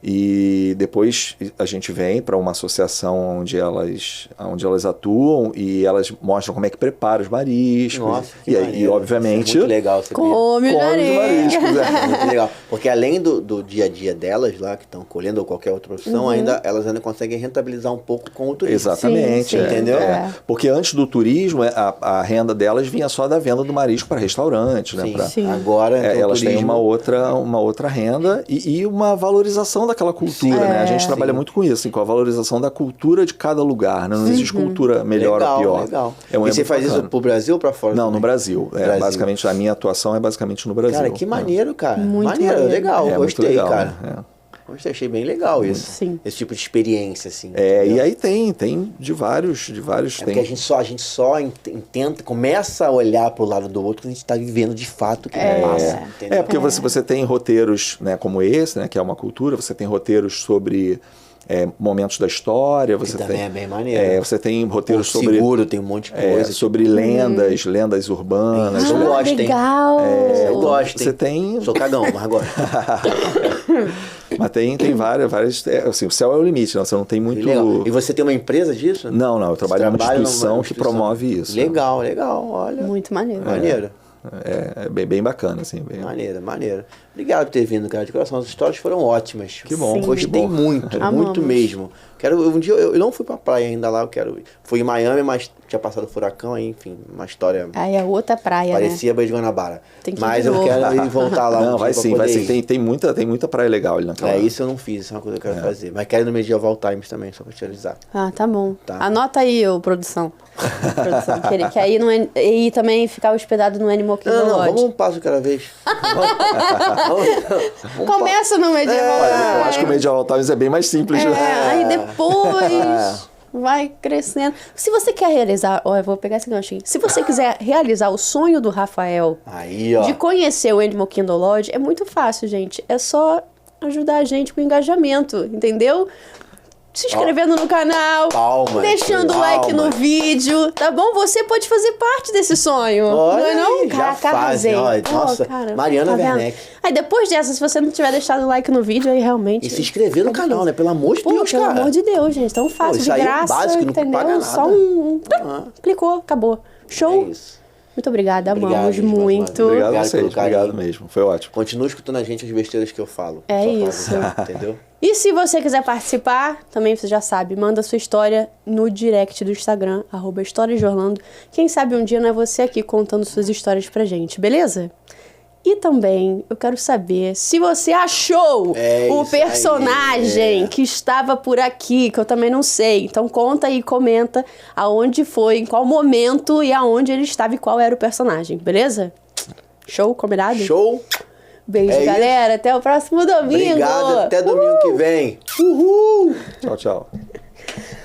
E depois a gente vem para uma associação onde elas atuam e elas mostram como é que prepara os mariscos. Nossa, e obviamente... É muito legal. Come os mariscos. Muito legal. Porque além do dia a dia delas lá, que estão colhendo ou qualquer outra opção, elas ainda conseguem rentabilizar um pouco com o turismo. Exatamente. Sim, entendeu? Porque antes do turismo, a renda delas vinha só da venda do marisco para restaurantes. Né? Sim. Agora, então, elas têm uma outra renda e uma valorização daquela cultura, né? A gente trabalha muito com isso, assim, com a valorização da cultura de cada lugar, né? Não existe cultura melhor ou pior. Legal. E você faz isso pro Brasil ou pra fora? Não, também? no Brasil. Basicamente, a minha atuação é basicamente no Brasil. Cara, que maneiro, cara. Muito maneiro. Legal, gostei, legal, cara. né? Gostei, achei bem legal isso. Sim. Esse tipo de experiência, assim. E aí tem de vários. Porque a gente só tenta, começa a olhar pro lado do outro quando a gente tá vivendo de fato o que passa. Entendeu? Porque você tem roteiros, né, como esse, né, que é uma cultura, você tem roteiros sobre momentos da história. Você também é bem maneiro. Você tem roteiros sobre... Seguro, tem um monte de coisa. Sobre lendas urbanas. Eu gosto, hein? Legal! Eu gosto, Você tem... Sou cagão, mas gosto. Mas tem várias... assim, o céu é o limite, né? Você não tem muito... Legal. E você tem uma empresa disso? Não, eu trabalho numa instituição que promove isso. Legal, olha. Muito maneiro. Maneiro. É bem bacana, assim. Bem... Maneiro. Obrigado por ter vindo, cara, de coração. As histórias foram ótimas. Que bom. Gostei muito mesmo. Um dia, eu não fui pra praia ainda lá, fui em Miami, mas tinha passado furacão, aí, enfim, uma história... Aí é outra praia, parecia Baía de Guanabara. Tem que mas ir eu quero ir voltar lá. Não, vai sim. Tem muita praia legal ali naquela... Isso eu não fiz, isso é uma coisa que eu quero fazer. Mas quero ir no Medieval Times também, só pra te avisar. Tá bom. Tá. Anota aí, produção. Que aí e também ficar hospedado no Animal Kingdom Lodge. Vamos um passo cada vez. Começa no Medieval Times. Eu acho que o Medieval Times é bem mais simples. Aí depois vai crescendo. Se você quer realizar... eu vou pegar esse ganchinho. Se você quiser realizar o sonho do Rafael aí, ó, de conhecer o Animal Kingdom Lodge, é muito fácil, gente. É só ajudar a gente com engajamento, entendeu? Se inscrevendo no canal, deixando o like no vídeo, tá bom? Você pode fazer parte desse sonho. Olha, não é não? já fazem, nossa, cara, Mariana Werneck. Aí depois dessa, se você não tiver deixado o like no vídeo, aí realmente... E se inscrever no canal, né? Pelo amor de Deus, pelo cara. amor de Deus, gente. Tão fácil, de graça, é básico, entendeu? não paga nada. Só clicou, acabou. Show? É isso. Muito obrigada, amamos gente, muito. Obrigado a vocês, obrigado mesmo. Foi ótimo. Continua escutando a gente as besteiras que eu falo. É isso. Entendeu? E se você quiser participar, também você já sabe, manda sua história no direct do Instagram, @historiasdeorlando. Quem sabe um dia não é você aqui contando suas histórias pra gente, beleza? E também eu quero saber se você achou o personagem que estava por aqui, que eu também não sei. Então conta aí, comenta aonde foi, em qual momento e aonde ele estava e qual era o personagem, beleza? Show, combinado? Show! Beijo, galera. Até o próximo domingo. Obrigado, até domingo que vem. Tchau, tchau.